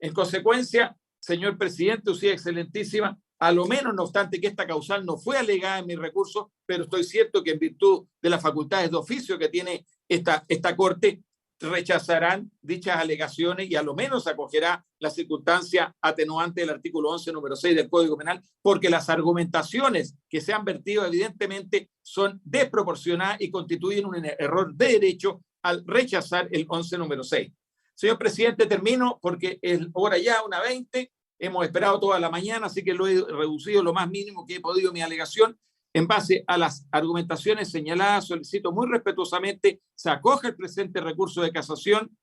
En consecuencia, señor presidente, Usía Excelentísima, a lo menos, no obstante que esta causal no fue alegada en mi recurso, pero estoy cierto que en virtud de las facultades de oficio que tiene esta Corte, rechazarán dichas alegaciones y a lo menos acogerá la circunstancia atenuante del artículo 11, número 6 del Código Penal, porque las argumentaciones que se han vertido evidentemente son desproporcionadas y constituyen un error de derecho al rechazar el 11, número 6. Señor presidente, termino porque es hora ya, 1:20. Hemos esperado toda la mañana, así que lo he reducido lo más mínimo que he podido mi alegación. En base a las argumentaciones señaladas, solicito muy respetuosamente se acoja el presente recurso de casación,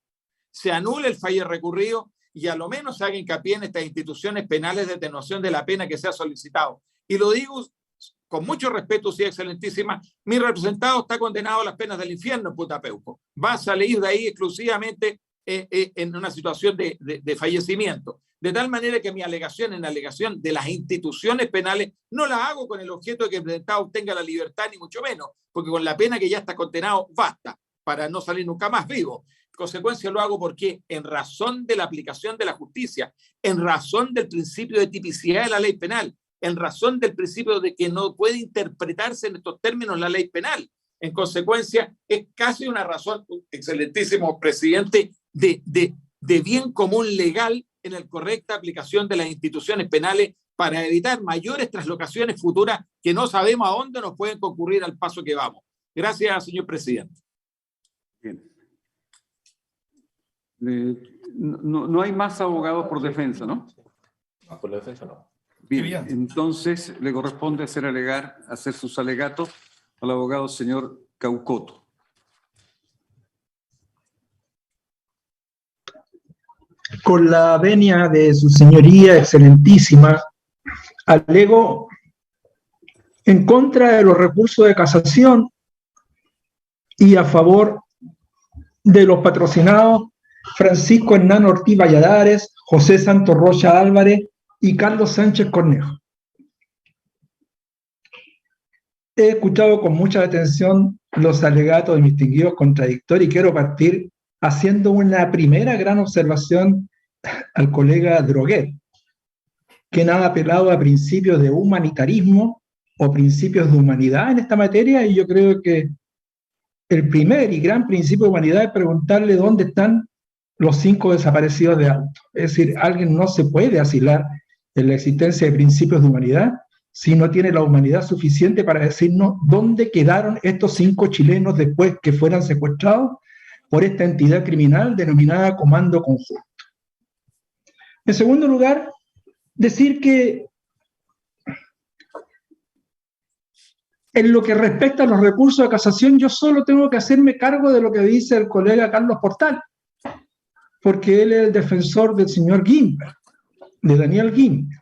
se anule el fallo recurrido y a lo menos se haga hincapié en estas instituciones penales de atenuación de la pena que se ha solicitado. Y lo digo con mucho respeto, sí, excelentísima, mi representado está condenado a las penas del infierno en Putapeuco. Va a salir de ahí exclusivamente en una situación de fallecimiento. De tal manera que mi alegación en alegación de las instituciones penales no la hago con el objeto de que el representado obtenga la libertad, ni mucho menos, porque con la pena que ya está condenado basta para no salir nunca más vivo. En consecuencia lo hago porque en razón de la aplicación de la justicia, en razón del principio de tipicidad de la ley penal, en razón del principio de que no puede interpretarse en estos términos la ley penal. En consecuencia, es casi una razón, excelentísimo presidente, de bien común legal en la correcta aplicación de las instituciones penales para evitar mayores traslocaciones futuras que no sabemos a dónde nos pueden concurrir al paso que vamos. Gracias, señor presidente. Bien. No hay más abogados por defensa, ¿no? Por la defensa no. Bien, entonces le corresponde hacer sus alegatos al abogado señor Caucoto. Con la venia de su señoría excelentísima, alego en contra de los recursos de casación y a favor de los patrocinados Francisco Hernán Ortiz Valladares, José Santos Rocha Álvarez y Carlos Sánchez Cornejo. He escuchado con mucha atención los alegatos de mis distinguidos contradictores y quiero partir haciendo una primera gran observación al colega Droguet, quien ha apelado a principios de humanitarismo o principios de humanidad en esta materia, y yo creo que el primer y gran principio de humanidad es preguntarle dónde están los 5 desaparecidos de Alto. Es decir, alguien no se puede asilar en la existencia de principios de humanidad si no tiene la humanidad suficiente para decirnos dónde quedaron estos 5 chilenos después que fueran secuestrados por esta entidad criminal denominada Comando Conjunto. En segundo lugar, decir que en lo que respecta a los recursos de casación, yo solo tengo que hacerme cargo de lo que dice el colega Carlos Portal, porque él es el defensor del señor Gimper, de Daniel Gimper.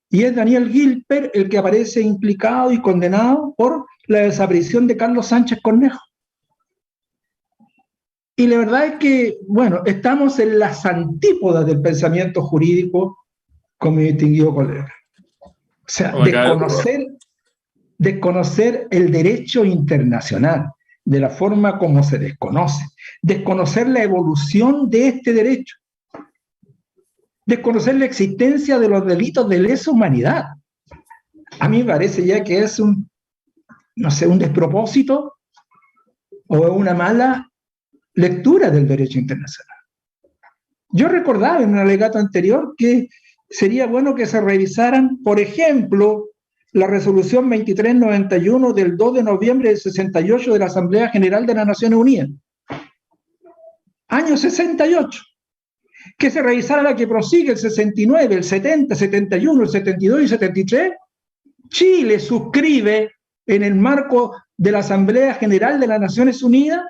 Y es Daniel Gimper el que aparece implicado y condenado por la desaparición de Carlos Sánchez Cornejo. Y la verdad es que, bueno, estamos en las antípodas del pensamiento jurídico con mi distinguido colega. O sea, desconocer el derecho internacional de la forma como se desconoce, desconocer la evolución de este derecho, desconocer la existencia de los delitos de lesa humanidad. A mí me parece ya que es un despropósito o una mala lectura del derecho internacional. Yo recordaba en un alegato anterior que sería bueno que se revisaran, por ejemplo, la resolución 2391 del 2 de noviembre del 68 de la Asamblea General de las Naciones Unidas. Año 68. Que se revisara la que prosigue el 69, el 70, 71, el 72 y 73. Chile suscribe en el marco de la Asamblea General de las Naciones Unidas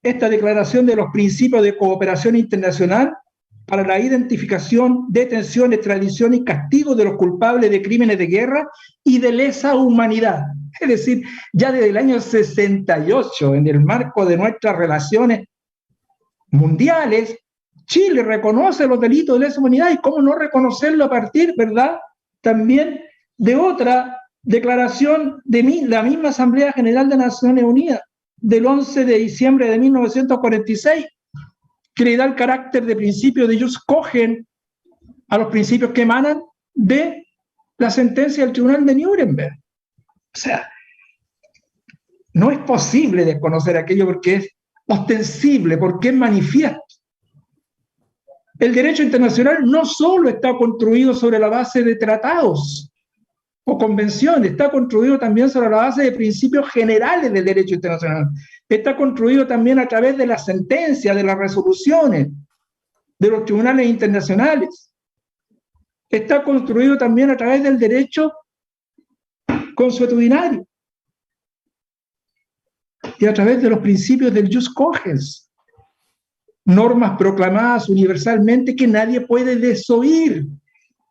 esta declaración de los principios de cooperación internacional para la identificación, detención, extradición y castigo de los culpables de crímenes de guerra y de lesa humanidad. Es decir, ya desde el año 68, en el marco de nuestras relaciones mundiales, Chile reconoce los delitos de lesa humanidad, y cómo no reconocerlo a partir, ¿verdad?, también de otra declaración de la misma Asamblea General de Naciones Unidas, del 11 de diciembre de 1946, que le da el carácter de principio de jus cogens a los principios que emanan de la sentencia del Tribunal de Nuremberg. O sea, no es posible desconocer aquello porque es ostensible, porque es manifiesto. El derecho internacional no solo está construido sobre la base de tratados o convenciones, está construido también sobre la base de principios generales del derecho internacional. Está construido también a través de las sentencias, de las resoluciones, de los tribunales internacionales. Está construido también a través del derecho consuetudinario y a través de los principios del jus cogens, normas proclamadas universalmente que nadie puede desoír,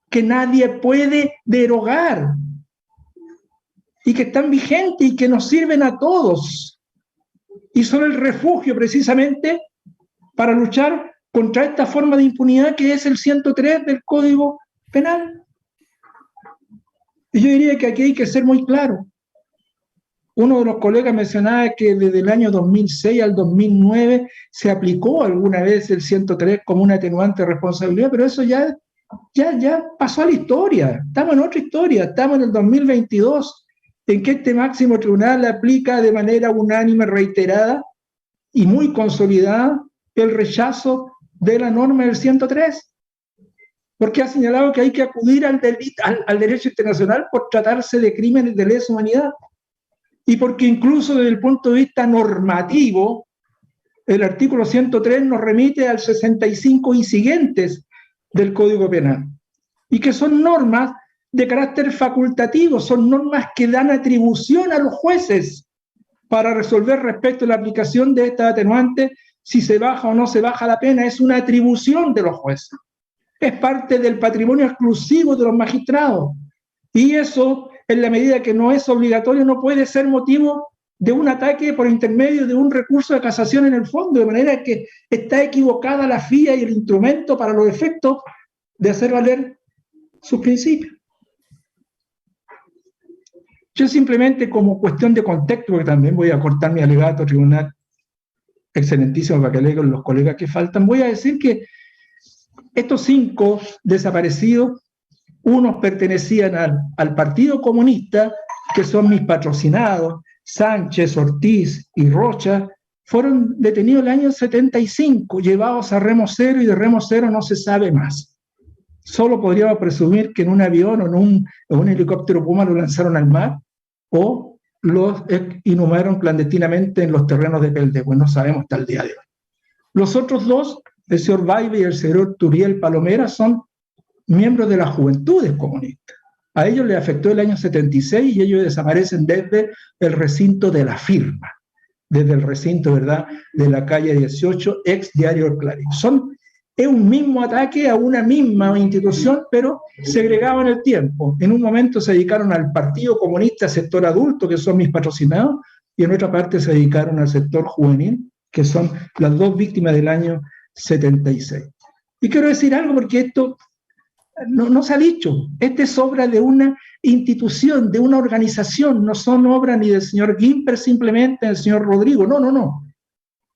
que nadie puede derogar, y que están vigentes y que nos sirven a todos, y son el refugio precisamente para luchar contra esta forma de impunidad que es el 103 del Código Penal. Y yo diría que aquí hay que ser muy claro. Uno de los colegas mencionaba que desde el año 2006 al 2009 se aplicó alguna vez el 103 como un atenuante de responsabilidad, pero eso ya pasó a la historia. Estamos en otra historia, estamos en el 2022, en que este máximo tribunal aplica de manera unánime, reiterada y muy consolidada el rechazo de la norma del 103, porque ha señalado que hay que acudir al derecho internacional por tratarse de crímenes de lesa humanidad, y porque incluso desde el punto de vista normativo, el artículo 103 nos remite al 65 y siguientes del Código Penal, y que son normas de carácter facultativo, son normas que dan atribución a los jueces para resolver respecto a la aplicación de esta atenuante, si se baja o no se baja la pena. Es una atribución de los jueces, es parte del patrimonio exclusivo de los magistrados, y eso, en la medida que no es obligatorio, no puede ser motivo de un ataque por intermedio de un recurso de casación en el fondo, de manera que está equivocada la FIA y el instrumento para los efectos de hacer valer sus principios. Yo simplemente, como cuestión de contexto, porque también voy a cortar mi alegato tribunal excelentísimo para que aleguen los colegas que faltan, voy a decir que estos 5 desaparecidos, unos pertenecían al Partido Comunista, que son mis patrocinados, Sánchez, Ortiz y Rocha, fueron detenidos el año 75, llevados a Remo Cero, y de Remo Cero no se sabe más. Solo podríamos presumir que en un avión o en un helicóptero Puma lo lanzaron al mar, o los inhumaron clandestinamente en los terrenos de Peldehue, no sabemos hasta el día de hoy. Los otros 2, el señor Baibe y el señor Turiel Palomera, son miembros de las Juventudes Comunistas. A ellos les afectó el año 76 y ellos desaparecen desde el recinto de La Firma, desde el recinto, ¿verdad?, de la calle 18, ex diario El Clarín. Es un mismo ataque a una misma institución, pero segregado en el tiempo. En un momento se dedicaron al Partido Comunista sector adulto, que son mis patrocinados, y en otra parte se dedicaron al sector juvenil, que son las 2 víctimas del año 76. Y quiero decir algo, porque esto no se ha dicho. Esta es obra de una institución, de una organización, no son obras ni del señor Gimper simplemente, del señor Rodrigo, no.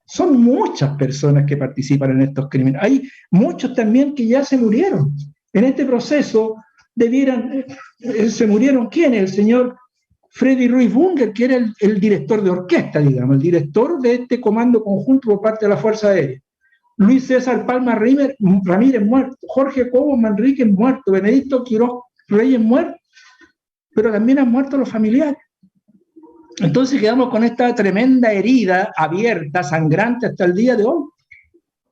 Son muchas personas que participan en estos crímenes. Hay muchos también que ya se murieron. En este proceso se murieron, ¿quién? El señor Freddy Ruiz Bunger, que era el director de orquesta, digamos, el director de este comando conjunto por parte de la Fuerza Aérea. Luis César Palma Ramírez muerto, Jorge Cobo Manríquez muerto, Benedicto Quiroz Reyes muerto, pero también han muerto los familiares. Entonces quedamos con esta tremenda herida abierta, sangrante hasta el día de hoy,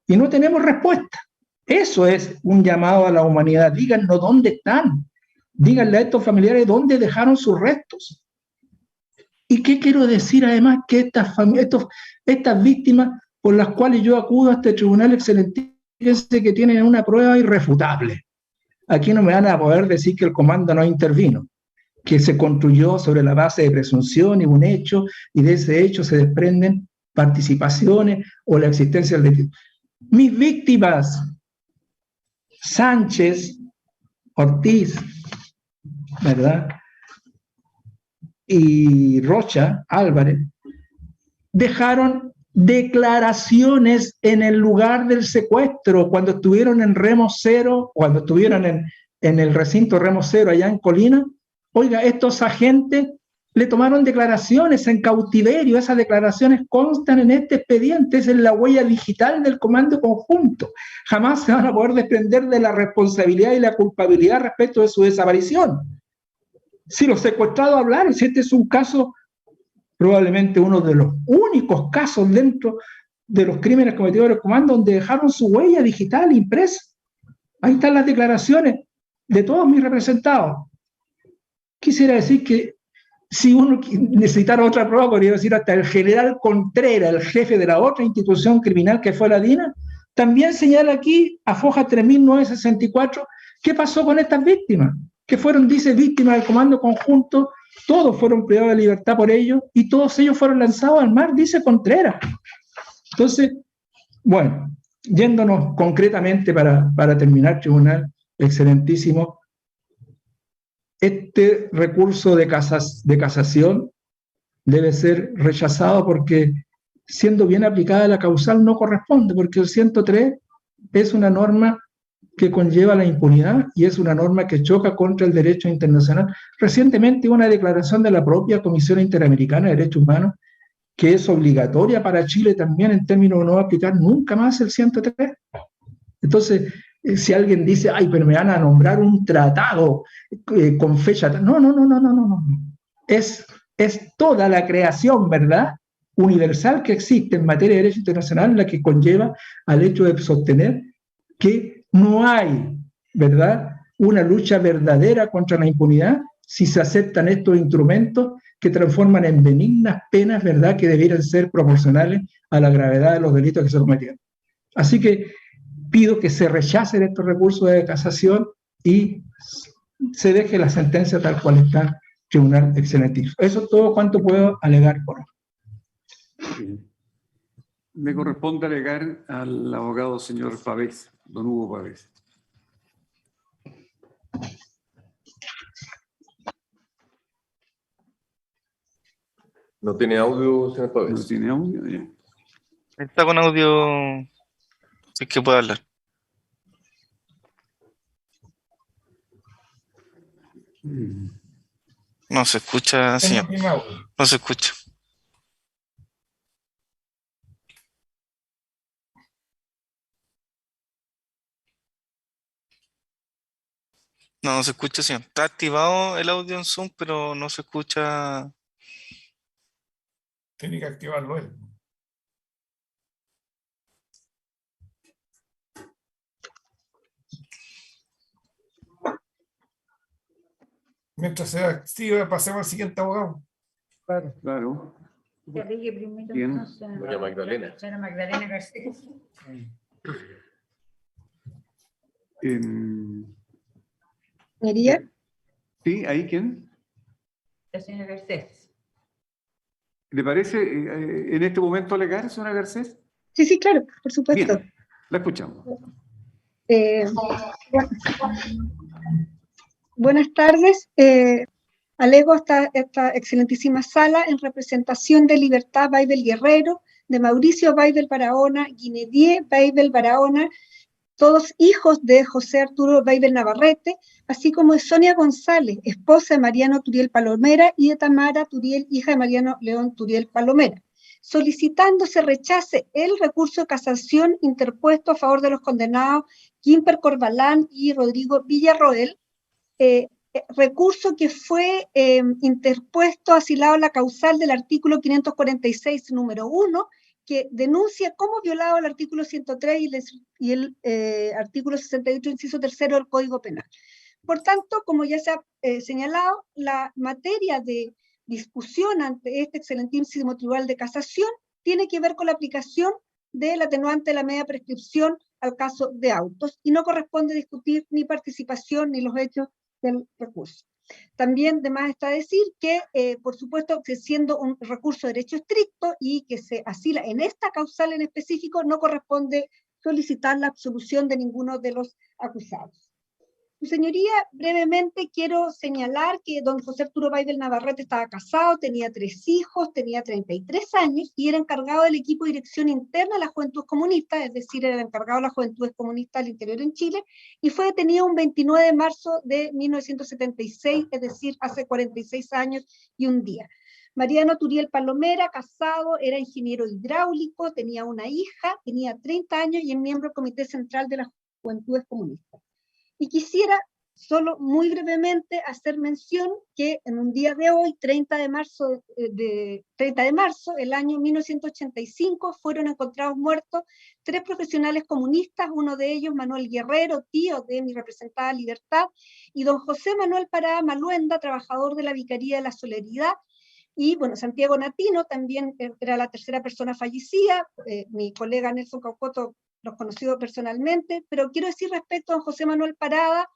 y no tenemos respuesta. Eso es un llamado a la humanidad. Díganos dónde están, díganle a estos familiares dónde dejaron sus restos. ¿Y qué quiero decir además? Que estas víctimas por las cuales yo acudo a este tribunal excelente, que tienen una prueba irrefutable. Aquí no me van a poder decir que el comando no intervino, que se construyó sobre la base de presunción y un hecho, y de ese hecho se desprenden participaciones o la existencia del delito. Mis víctimas, Sánchez, Ortiz, ¿verdad?, y Rocha, Álvarez, dejaron declaraciones en el lugar del secuestro, cuando estuvieron en Remo Cero, cuando estuvieron en el recinto Remo Cero allá en Colina. Oiga, estos agentes le tomaron declaraciones en cautiverio, esas declaraciones constan en este expediente, es en la huella digital del comando conjunto. Jamás se van a poder desprender de la responsabilidad y la culpabilidad respecto de su desaparición. Si los secuestrados hablaron, si este es un caso, probablemente uno de los únicos casos dentro de los crímenes cometidos por el comando donde dejaron su huella digital impresa. Ahí están las declaraciones de todos mis representados. Quisiera decir que si uno necesitara otra prueba, podría decir hasta el general Contreras, el jefe de la otra institución criminal que fue la DINA, también señala aquí, a Foja 3964, qué pasó con estas víctimas, que fueron, dice, víctimas del comando conjunto, todos fueron privados de libertad por ello, y todos ellos fueron lanzados al mar, dice Contreras. Entonces, bueno, yéndonos concretamente para terminar, tribunal, excelentísimo, este recurso de casación debe ser rechazado porque, siendo bien aplicada la causal, no corresponde, porque el 103 es una norma que conlleva la impunidad y es una norma que choca contra el derecho internacional. Recientemente una declaración de la propia Comisión Interamericana de Derechos Humanos que es obligatoria para Chile también en términos de no aplicar nunca más el 103. Entonces, si alguien dice, ay, pero me van a nombrar un tratado con fecha, no. Es toda la creación, ¿verdad?, universal que existe en materia de derecho internacional la que conlleva al hecho de sostener que no hay, ¿verdad?, una lucha verdadera contra la impunidad si se aceptan estos instrumentos que transforman en benignas penas, ¿verdad?, que debieran ser proporcionales a la gravedad de los delitos que se cometieron. Así que pido que se rechacen estos recursos de casación y se deje la sentencia tal cual está, tribunal excelentísimo. Eso es todo cuanto puedo alegar por hoy. Me corresponde alegar al abogado señor Pavés, don Hugo Pavés. ¿No tiene audio, señor Pavés? ¿No tiene audio? Ya. Está con audio, si es que puede hablar. No se escucha, señor. No se escucha. No se escucha, señor. Está activado el audio en Zoom, pero no se escucha. Tiene que activarlo él. Mientras se activa, pasemos al siguiente abogado. Claro. Que alegue primero, Bien. entonces, Doña Magdalena. la señora Magdalena Garcés. ¿María? Sí, ¿ahí quién? La señora Garcés. ¿Le parece en este momento alegar, señora Garcés? Sí, claro, por supuesto. Bien, la escuchamos. Buenas tardes. Alego esta excelentísima sala en representación de Libertad Baibel Guerrero, de Mauricio Baibel Barahona, Guinedier Baibel Barahona, todos hijos de José Arturo Baibel Navarrete, así como de Sonia González, esposa de Mariano Turiel Palomera, y de Tamara Turiel, hija de Mariano León Turiel Palomera, solicitando se rechace el recurso de casación interpuesto a favor de los condenados Quimper Corbalán y Rodrigo Villarroel, recurso que fue interpuesto asilado a la causal del artículo 546, número 1, que denuncia como violado el artículo 103 y el artículo 68, inciso 3 del Código Penal. Por tanto, como ya se ha señalado, la materia de discusión ante este excelentísimo Tribunal de Casación tiene que ver con la aplicación del atenuante de la media prescripción al caso de autos y no corresponde discutir ni participación ni los hechos del recurso. También de más está decir que, por supuesto, que siendo un recurso de derecho estricto y que se asila en esta causal en específico, no corresponde solicitar la absolución de ninguno de los acusados. Su señoría, brevemente quiero señalar que don José Arturo Baidel Navarrete estaba casado, tenía 3 hijos, tenía 33 años y era encargado del equipo de dirección interna de la Juventud Comunista, es decir, era encargado de la Juventud Comunista al interior en Chile, y fue detenido un 29 de marzo de 1976, es decir, hace 46 años y un día. Mariano Turiel Palomera, casado, era ingeniero hidráulico, tenía una hija, tenía 30 años y es miembro del Comité Central de las Juventudes Comunistas. Y quisiera solo muy brevemente hacer mención que en un día de hoy, 30 de marzo del año 1985, fueron encontrados muertos 3 profesionales comunistas, uno de ellos Manuel Guerrero, tío de mi representada Libertad, y don José Manuel Parada Maluenda, trabajador de la Vicaría de la Solidaridad, y bueno, Santiago Natino también era la tercera persona fallecida, mi colega Nelson Caucoto los conoció personalmente, pero quiero decir respecto a don José Manuel Parada,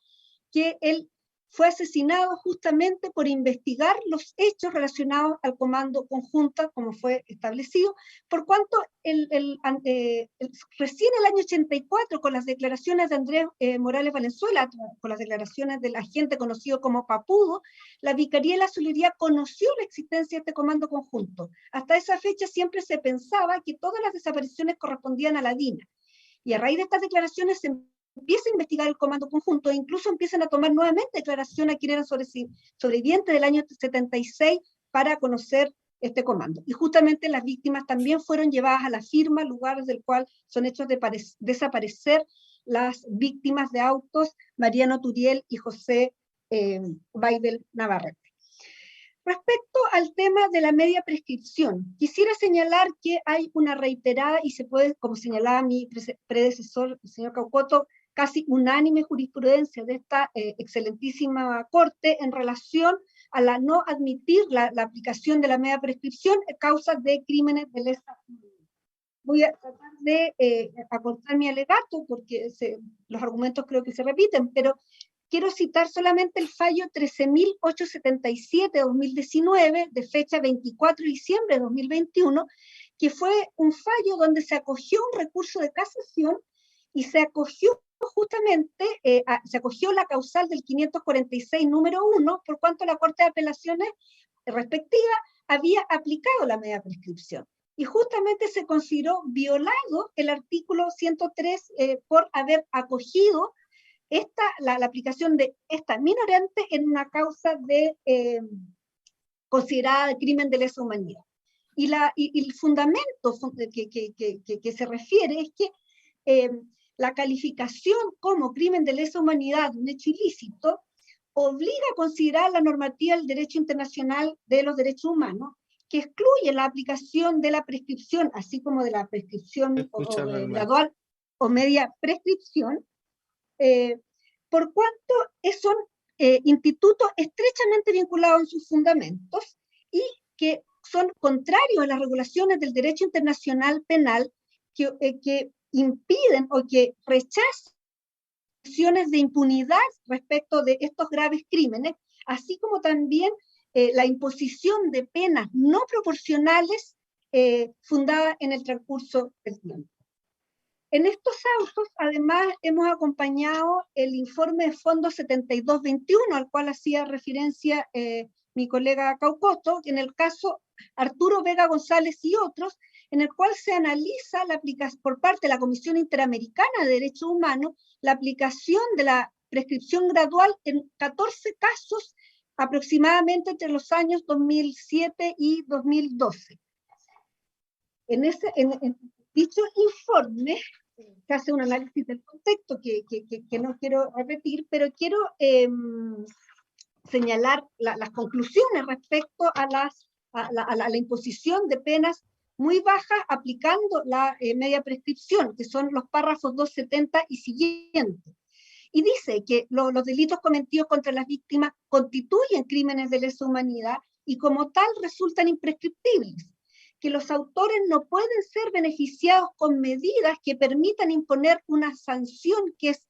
que él fue asesinado justamente por investigar los hechos relacionados al Comando Conjunta, como fue establecido, por cuanto recién el año 84, con las declaraciones de Andrés Morales Valenzuela, con las declaraciones del agente conocido como Papudo, la Vicaría de la Solidaridad conoció la existencia de este Comando Conjunto. Hasta esa fecha siempre se pensaba que todas las desapariciones correspondían a la DINA. Y a raíz de estas declaraciones se empieza a investigar el Comando Conjunto, e incluso empiezan a tomar nuevamente declaración a quienes eran sobrevivientes del año 76 para conocer este comando. Y justamente las víctimas también fueron llevadas a la firma, lugar del cual son hechos de desaparecer las víctimas de autos, Mariano Turiel y José Baidel Navarrete. Respecto al tema de la media prescripción, quisiera señalar que hay una reiterada, y se puede, como señalaba mi predecesor, el señor Caucoto, casi unánime jurisprudencia de esta excelentísima Corte en relación a la no admitir la aplicación de la media prescripción a causa de crímenes de lesa humanidad. Voy a tratar de acortar mi alegato porque los argumentos creo que se repiten, pero quiero citar solamente el fallo 13.877-2019, de fecha 24 de diciembre de 2021, que fue un fallo donde se acogió un recurso de casación y se acogió justamente, se acogió la causal del 546 número 1, por cuanto la Corte de Apelaciones respectiva había aplicado la media prescripción. Y justamente se consideró violado el artículo 103 por haber acogido la aplicación de esta minorante en una causa de considerada de crimen de lesa humanidad. Y el fundamento que se refiere es que la calificación como crimen de lesa humanidad de un hecho ilícito obliga a considerar la normativa del derecho internacional de los derechos humanos, que excluye la aplicación de la prescripción, así como de la prescripción gradual o media prescripción, por cuanto son institutos estrechamente vinculados en sus fundamentos y que son contrarios a las regulaciones del derecho internacional penal que impiden o que rechazan acciones de impunidad respecto de estos graves crímenes, así como también la imposición de penas no proporcionales fundada en el transcurso del tiempo. En estos autos, además, hemos acompañado el informe de fondo 7221, al cual hacía referencia mi colega Caucoto, en el caso Arturo Vega González y otros, en el cual se analiza por parte de la Comisión Interamericana de Derechos Humanos la aplicación de la prescripción gradual en 14 casos aproximadamente entre los años 2007 y 2012. En dicho informe se hace un análisis del contexto que no quiero repetir, pero quiero señalar las conclusiones respecto a la imposición de penas muy bajas aplicando la media prescripción, que son los párrafos 270 y siguientes. Y dice que los delitos cometidos contra las víctimas constituyen crímenes de lesa humanidad y como tal resultan imprescriptibles, que los autores no pueden ser beneficiados con medidas que permitan imponer una sanción que es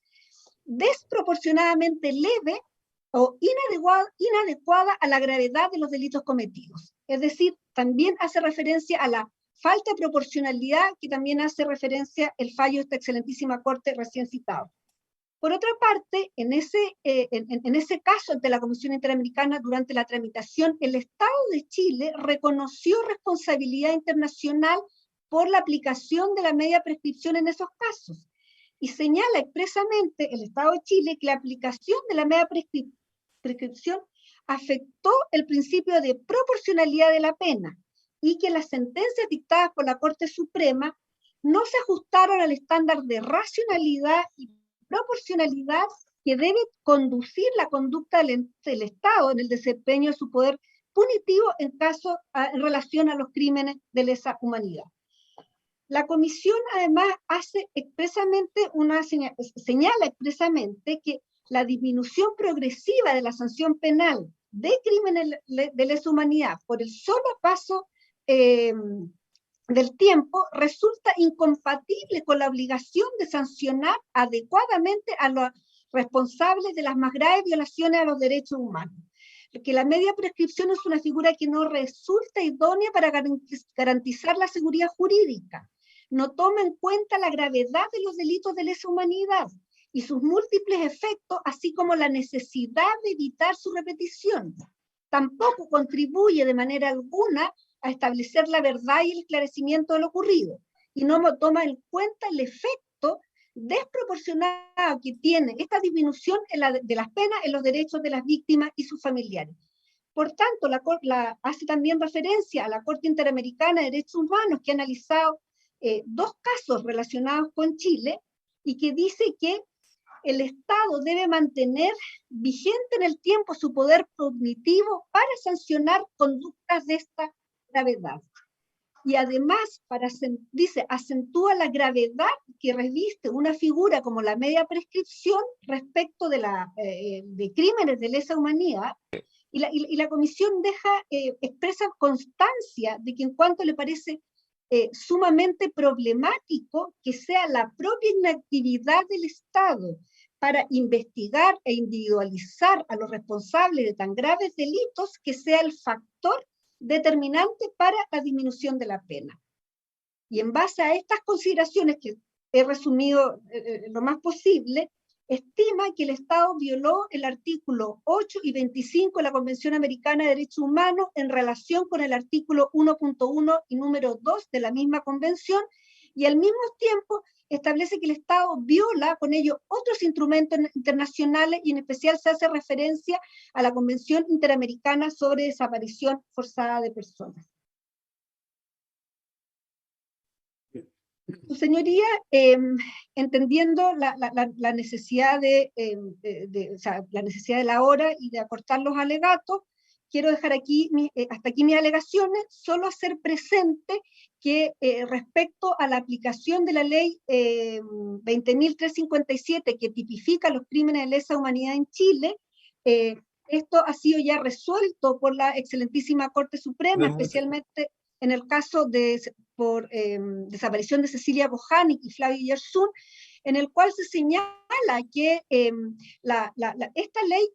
desproporcionadamente leve o inadecuada a la gravedad de los delitos cometidos. Es decir, también hace referencia a la falta de proporcionalidad que también hace referencia el fallo de esta excelentísima Corte recién citado. Por otra parte, en ese caso ante la Comisión Interamericana, durante la tramitación, el Estado de Chile reconoció responsabilidad internacional por la aplicación de la media prescripción en esos casos, y señala expresamente el Estado de Chile que la aplicación de la media prescripción afectó el principio de proporcionalidad de la pena, y que las sentencias dictadas por la Corte Suprema no se ajustaron al estándar de racionalidad y proporcionalidad que debe conducir la conducta del Estado en el desempeño de su poder punitivo en relación a los crímenes de lesa humanidad. La Comisión además señala expresamente que la disminución progresiva de la sanción penal de crímenes de lesa humanidad por el solo paso del tiempo resulta incompatible con la obligación de sancionar adecuadamente a los responsables de las más graves violaciones a los derechos humanos. Que la media prescripción es una figura que no resulta idónea para garantizar la seguridad jurídica, no toma en cuenta la gravedad de los delitos de lesa humanidad y sus múltiples efectos, así como la necesidad de evitar su repetición. Tampoco contribuye de manera alguna a establecer la verdad y el esclarecimiento de lo ocurrido, y no toma en cuenta el efecto desproporcionado que tiene esta disminución de las penas en los derechos de las víctimas y sus familiares. Por tanto, hace también referencia a la Corte Interamericana de Derechos Humanos, que ha analizado 2 casos relacionados con Chile, y que dice que el Estado debe mantener vigente en el tiempo su poder punitivo para sancionar conductas de esta gravedad. Y además, dice, acentúa la gravedad que reviste una figura como la media prescripción respecto de crímenes de lesa humanidad, y la Comisión expresa constancia de que en cuanto le parece sumamente problemático que sea la propia inactividad del Estado para investigar e individualizar a los responsables de tan graves delitos que sea el factor determinante para la disminución de la pena. Y en base a estas consideraciones, que he resumido lo más posible, estima que el Estado violó el artículo 8 y 25 de la Convención Americana de Derechos Humanos en relación con el artículo 1.1 y número 2 de la misma convención, y al mismo tiempo establece que el Estado viola con ello otros instrumentos internacionales, y en especial se hace referencia a la Convención Interamericana sobre Desaparición Forzada de Personas. Su señoría, entendiendo la necesidad la necesidad de la hora y de acortar los alegatos, quiero dejar aquí hasta aquí mis alegaciones, solo hacer presente que respecto a la aplicación de la ley 20.357, que tipifica los crímenes de lesa humanidad en Chile, esto ha sido ya resuelto por la excelentísima Corte Suprema, especialmente en el caso por desaparición de Cecilia Bojanic y Flavio Yersun, en el cual se señala que esta ley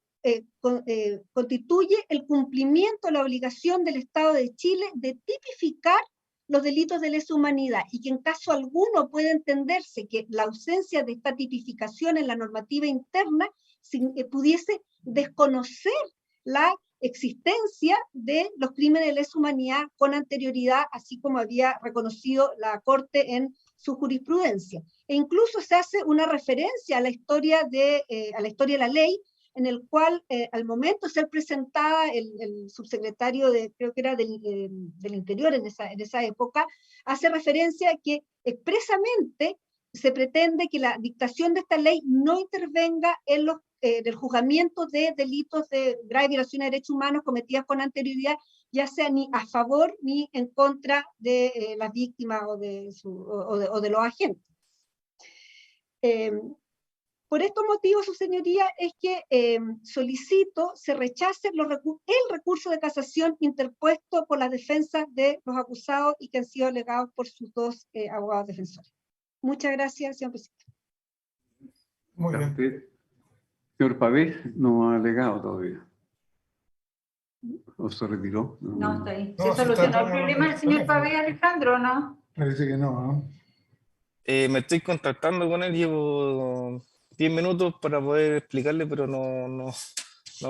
constituye el cumplimiento de la obligación del Estado de Chile de tipificar los delitos de lesa humanidad, y que en caso alguno puede entenderse que la ausencia de esta tipificación en la normativa interna pudiese desconocer la existencia de los crímenes de lesa humanidad con anterioridad, así como había reconocido la Corte en su jurisprudencia. E incluso se hace una referencia a la historia de la ley, en el cual al momento de ser presentada el subsecretario creo que era del Interior en esa época, hace referencia a que expresamente se pretende que la dictación de esta ley no intervenga en del juzgamiento de delitos de grave violación de derechos humanos cometidas con anterioridad, ya sea ni a favor ni en contra de las víctimas o de los agentes. Por estos motivos, su señoría, es que solicito se rechace el recurso de casación interpuesto por las defensas de los acusados y que han sido alegados por sus 2 abogados defensores. Muchas gracias, señor presidente. Muy bien. Señor Pavés no ha alegado todavía. ¿O se retiró? No, está ahí. No, ¿Se sí solucionó está, el problema del señor Pavés, Alejandro, o no? Parece que no, ¿no? Me estoy contactando con él, llevo 10 minutos para poder explicarle, pero no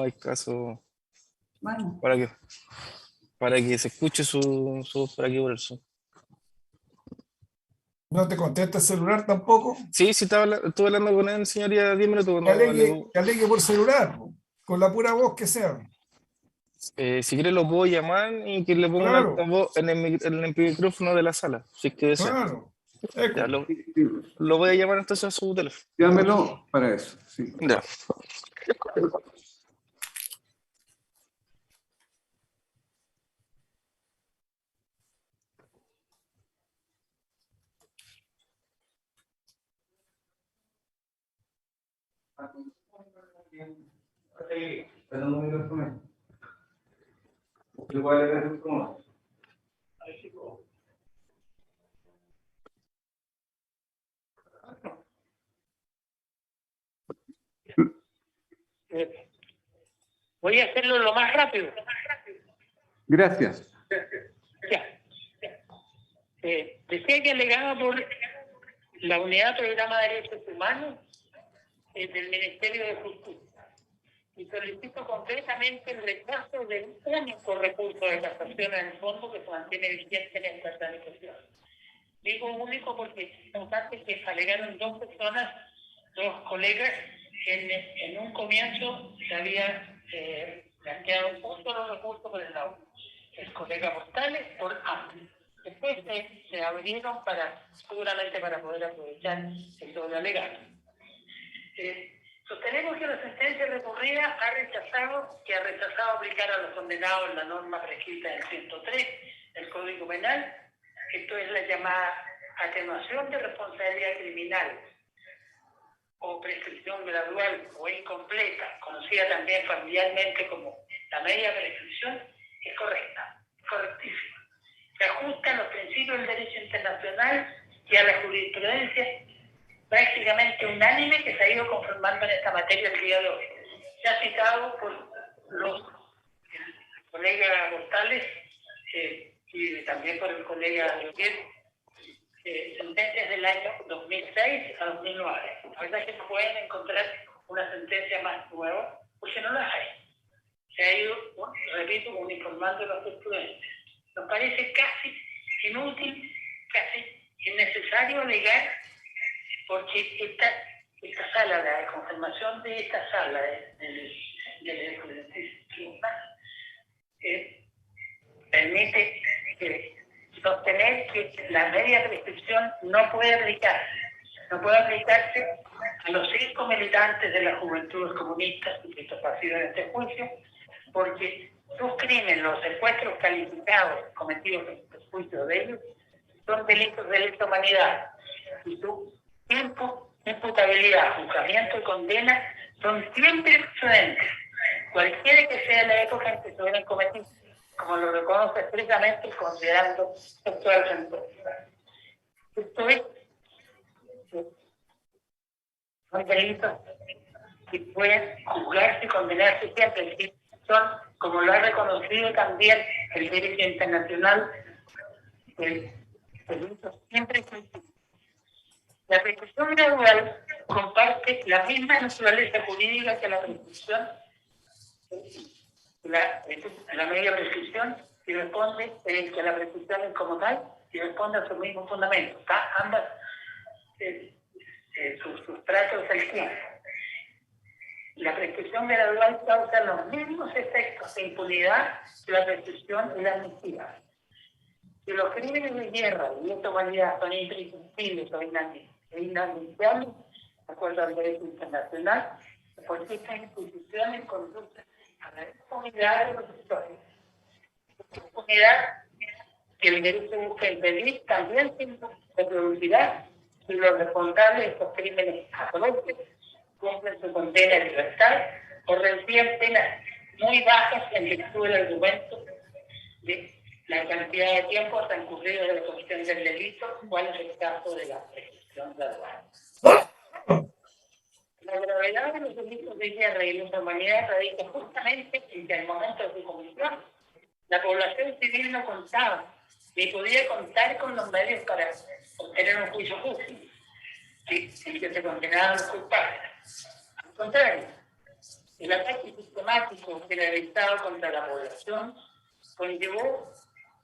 hay caso Bueno, para que se escuche su voz por aquí por el Zoom. ¿No te contesta el celular tampoco? Sí, estuve hablando con él, señoría, 10 minutos. Que alegue por celular, con la pura voz que sea. Si quiere lo puedo llamar y que le ponga un Claro. altavoz en el micrófono de la sala, si es que desea. Claro. Ya, lo voy a llamar entonces a su teléfono. Llámelo para eso. Sí. Ya. Voy a hacerlo lo más rápido. Gracias. Ya. Decía que alegaba por la Unidad Programa de Derechos Humanos del Ministerio de Justicia. Y solicito concretamente el rechazo del único recurso de casación en el fondo que se mantiene vigente en esta tramitación. Digo único porque constante que alegaron dos personas, dos colegas, en un comienzo se había planteado un solo recurso por el lado. El colega Portales por amplio. Después se abrieron seguramente para poder aprovechar el doble alegato. Sostenemos que la sentencia recurrida ha rechazado aplicar a los condenados la norma prescrita del 103 del Código Penal. Esto es la llamada atenuación de responsabilidad criminal o prescripción gradual o incompleta, conocida también familiarmente como la media prescripción, es correcta, correctísima. Se ajusta a los principios del derecho internacional y a la jurisprudencia prácticamente unánime que se ha ido conformando en esta materia el día de hoy. Se ha citado por el colega González y también por el colega Rodríguez, sentencias del año 2006 a 2009. La verdad es que no pueden encontrar una sentencia más nueva porque no las hay. Se ha ido, repito, uniformando los estudiantes. Nos parece casi inútil, casi innecesario alegar, porque esta sala, la confirmación de esta sala del tribunal permite sostener que la media prescripción no puede aplicarse a los 5 militantes de las juventudes comunistas que participaron en este juicio, porque sus crímenes, los secuestros calificados cometidos en el juicio de ellos, son delitos de lesa humanidad y su imputabilidad, juzgamiento y condena son siempre procedentes, cualquiera que sea la época en que se hubieran cometido, como lo reconoce expresamente considerando sexual sentencia. Esto es, son delitos que pueden juzgarse y condenarse siempre, son, como lo ha reconocido también el derecho internacional, delitos siempre. La prescripción gradual comparte la misma naturaleza jurídica que la prescripción, la media prescripción, y responde que la prescripción es como tal y responde a su mismo fundamento. Ambas sus sustratos del tiempo. La prescripción gradual causa los mismos efectos de impunidad que la prescripción y la amnistía. Si los crímenes de guerra y lesa humanidad son imprescriptibles o inadmisibles, de acuerdo al derecho internacional, porque estas instituciones conducen a la impunidad de los historias. Esta impunidad que el derecho busca impedir también se producirá si los responsables de estos crímenes atroces cumplen su condena en libertad o reciben penas muy bajas en virtud del argumento de la cantidad de tiempo transcurrido de la comisión del delito, cuál es el caso de la prescripción gradual. La gravedad de los delitos de guerra y lesa humanidad radica justamente en que al momento de su comisión la población civil no contaba ni podía contar con los medios para obtener un juicio justo. en que se condenaban los culpables. Al contrario, el ataque sistemático que el Estado contra la población conllevó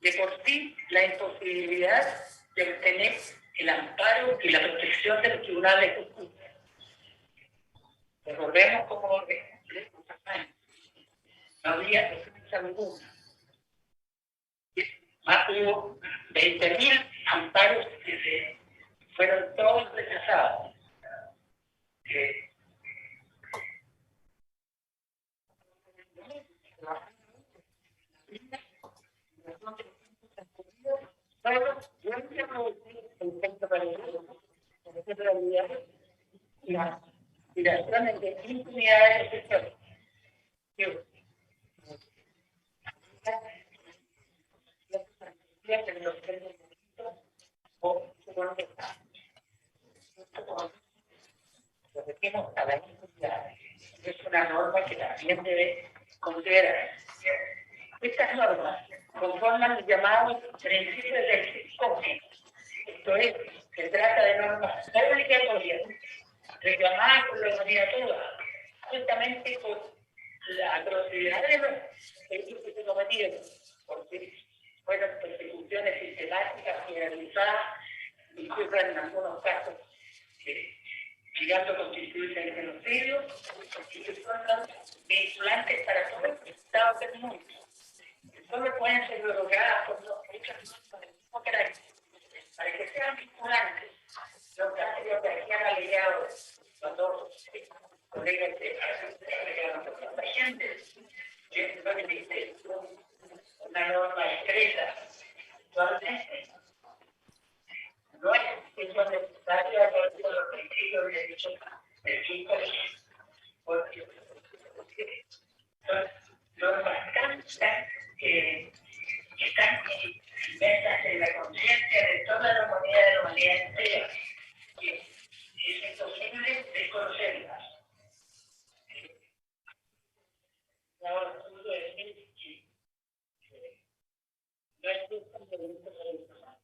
de por sí la imposibilidad de obtener el amparo y la protección de los tribunales de justicia. Recordemos cómo no había defensa alguna. Más hubo 20.000 amparos que fueron todos rechazados. Las tiraciones de impunidad del sector. Es una norma que también debe considerar. Estas normas conforman los llamados principios del COFI. Esto es, se trata de normas obligatorias, reclamadas por la humanidad toda, justamente por la atrocidad de los hechos que se cometieron, porque fueron persecuciones sistemáticas, generalizadas, incluso en algunos casos llegando a constituirse en genocidio, y que son vinculantes para todo el Estado del mundo. Solo pueden ser derogadas por muchas normas del mismo carácter, para que sean vinculantes. Lo que hacían aliados los dos colegas de los pacientes, que una norma expresa actualmente. No es necesaria por los principios de derecho del 5, porque son normas tan que están inmersas en la conciencia de toda la humanidad entera, que es imposible desconocerlas. Ahora, puedo decir que no es justo que el delito sea personal.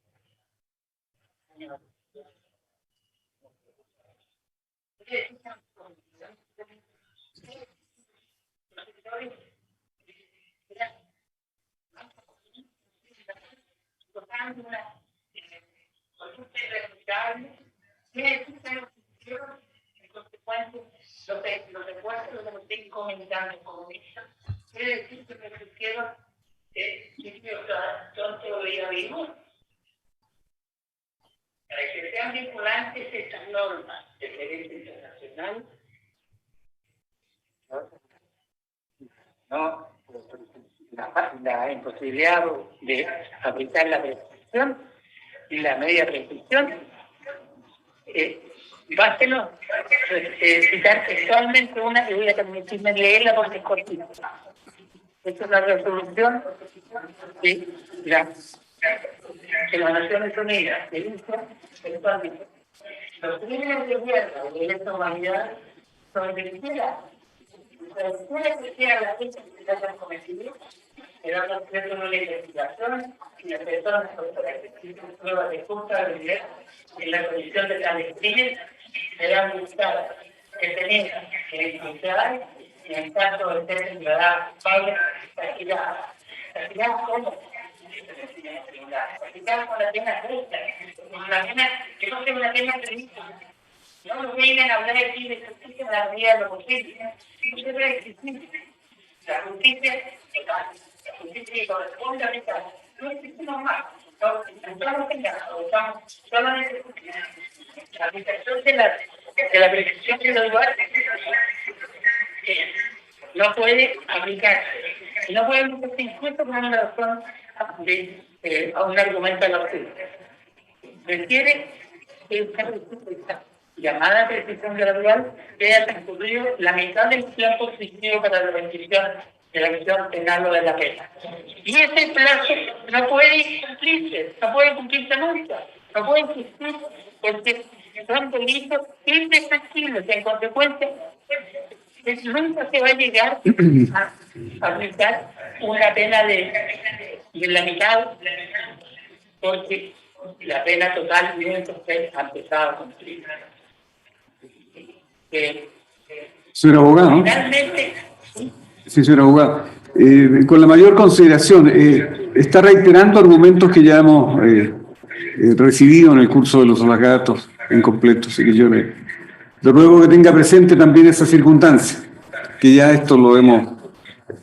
Los esfuerzos de los 5 militantes comunistas quiere decir que me refiero son todavía vivos. Para que sean vinculantes estas normas de derecho internacional, no la imposibilidad de aplicar la prescripción y la media prescripción, bástenos citar textualmente una que voy a permitirme leerla porque es cortita. Esta es la resolución de las Naciones Unidas que dice textualmente: los crímenes de guerra de lesa humanidad son dirigidas que sea la fecha que se hayan cometido, quedando objeto de una investigación y las personas que pruebas de culpabilidad en la comisión de tales crímenes serán buscadas, detenidas e enjuiciadas y en caso de ser declaradas fallas, castigadas. ¿Castigadas cómo? Castigadas con la pena justa, con la pena que no sea una pena prevista. No nos vengan a hablar aquí de justicia en la medida de lo posible. No se puede existir. La justicia que corresponde a mi caso. No existimos más. Estamos en casa, solamente la aplicación de la prescripción de los lugares no puede aplicarse. No puede aplicarse incluso con una razón a un argumento de la justicia. Requiere que esta llamada prescripción gradual haya transcurrido la mitad del tiempo exigido para la prescripción de la acción penal o de la pena. Y ese plazo no puede cumplirse nunca, no puede existir porque son delitos indefectibles, en consecuencia nunca se va a llegar a aplicar una pena de la mitad, porque la pena total debe ser empezada a cumplir. Señor abogado. Finalmente, Sí, señor abogado. Con la mayor consideración, está reiterando argumentos que ya hemos recibido en el curso de los alegatos incompletos, así que yo le ruego que tenga presente también esa circunstancia, que ya esto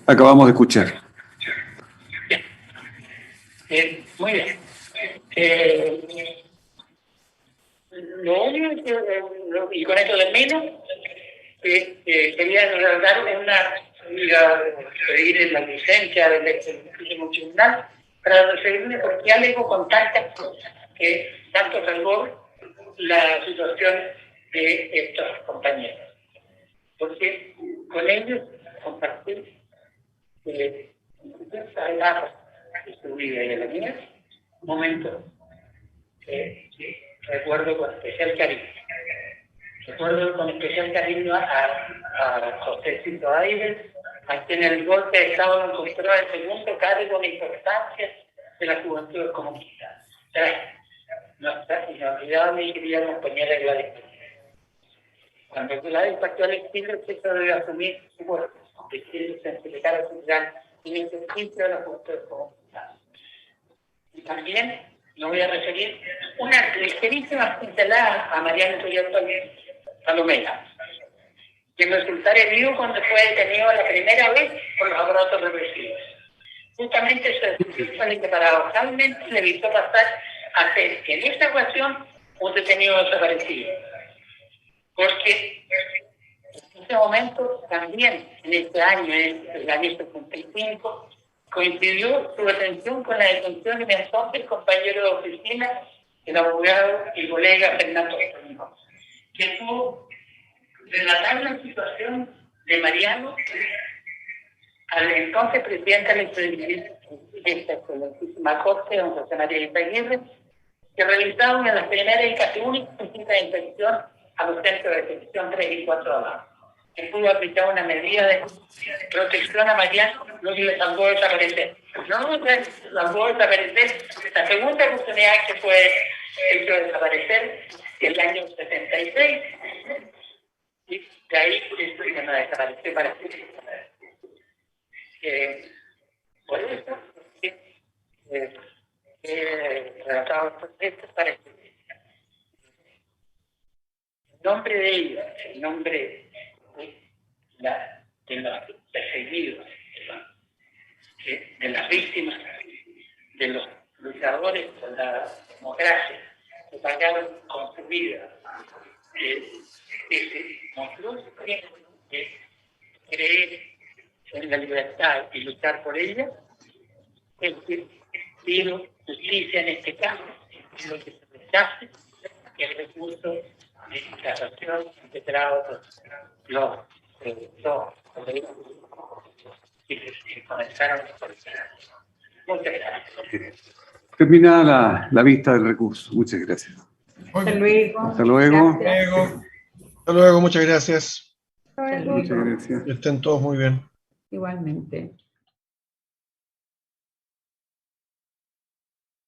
acabamos de escuchar. muy bien. Lo único que, y con esto termino, quería dar pedir la licencia del último tribunal para referirme por qué alego con tantas cosas que tanto salvó la situación de estos compañeros. Porque con ellos compartir diversas etapas de su vida y de la mía, momentos que recuerdo con especial cariño. Recuerdo con especial cariño a José Cito Aires, a quien el golpe de Estado lo encontró el segundo cargo de importancia de la juventud comunista. Nuestra inolvidable y querida compañera Gladys. Cuando Gladys partió al exilio, se debe asumir su puesto, decidiendo sensibilizar a su gran y en el ejercicio de la juventud comunista. Y también me voy a referir una ligerísima pincelada a Mariano Toyota Palomera, que resultara herido cuando fue detenido la primera vez por los aparatos represivos. Justamente eso es que paradojalmente le evitó pasar a ser en esta ocasión un detenido desaparecido. Porque en ese momento también, en este año, en el año 75, coincidió su detención con la detención de mi entonces compañero de oficina, el abogado y colega Fernando Espinosa, que pudo relatar la situación de Mariano al entonces presidente de esta excelentísima corte, don José María Izaguirre, que realizaron en las primeras y casi únicas visitas de inspección a los centros de detención 3 y 4 de abajo, que pudo aplicar una medida de protección a Mariano, lo que le salvó de desaparecer. No le salvó de desaparecer la segunda oportunidad que fue hecho desaparecer el año 76, y de ahí que no desapareció para siempre. Por eso he relatado estos textos para que en nombre de ellos, en nombre de los perseguidos, de las víctimas, de los luchadores por la democracia, que pagaron con su vida ese monstruoso premio de creer en la libertad y luchar por ella, es que pido justicia en este caso, es lo que se rechace el recurso de casación impetrado por los que comenzaron a solicitar. Muchas gracias. Terminada la vista del recurso. Muchas gracias. Hasta luego. Hasta luego. Gracias. Hasta luego, muchas gracias. Muchas gracias. Que estén todos muy bien. Igualmente.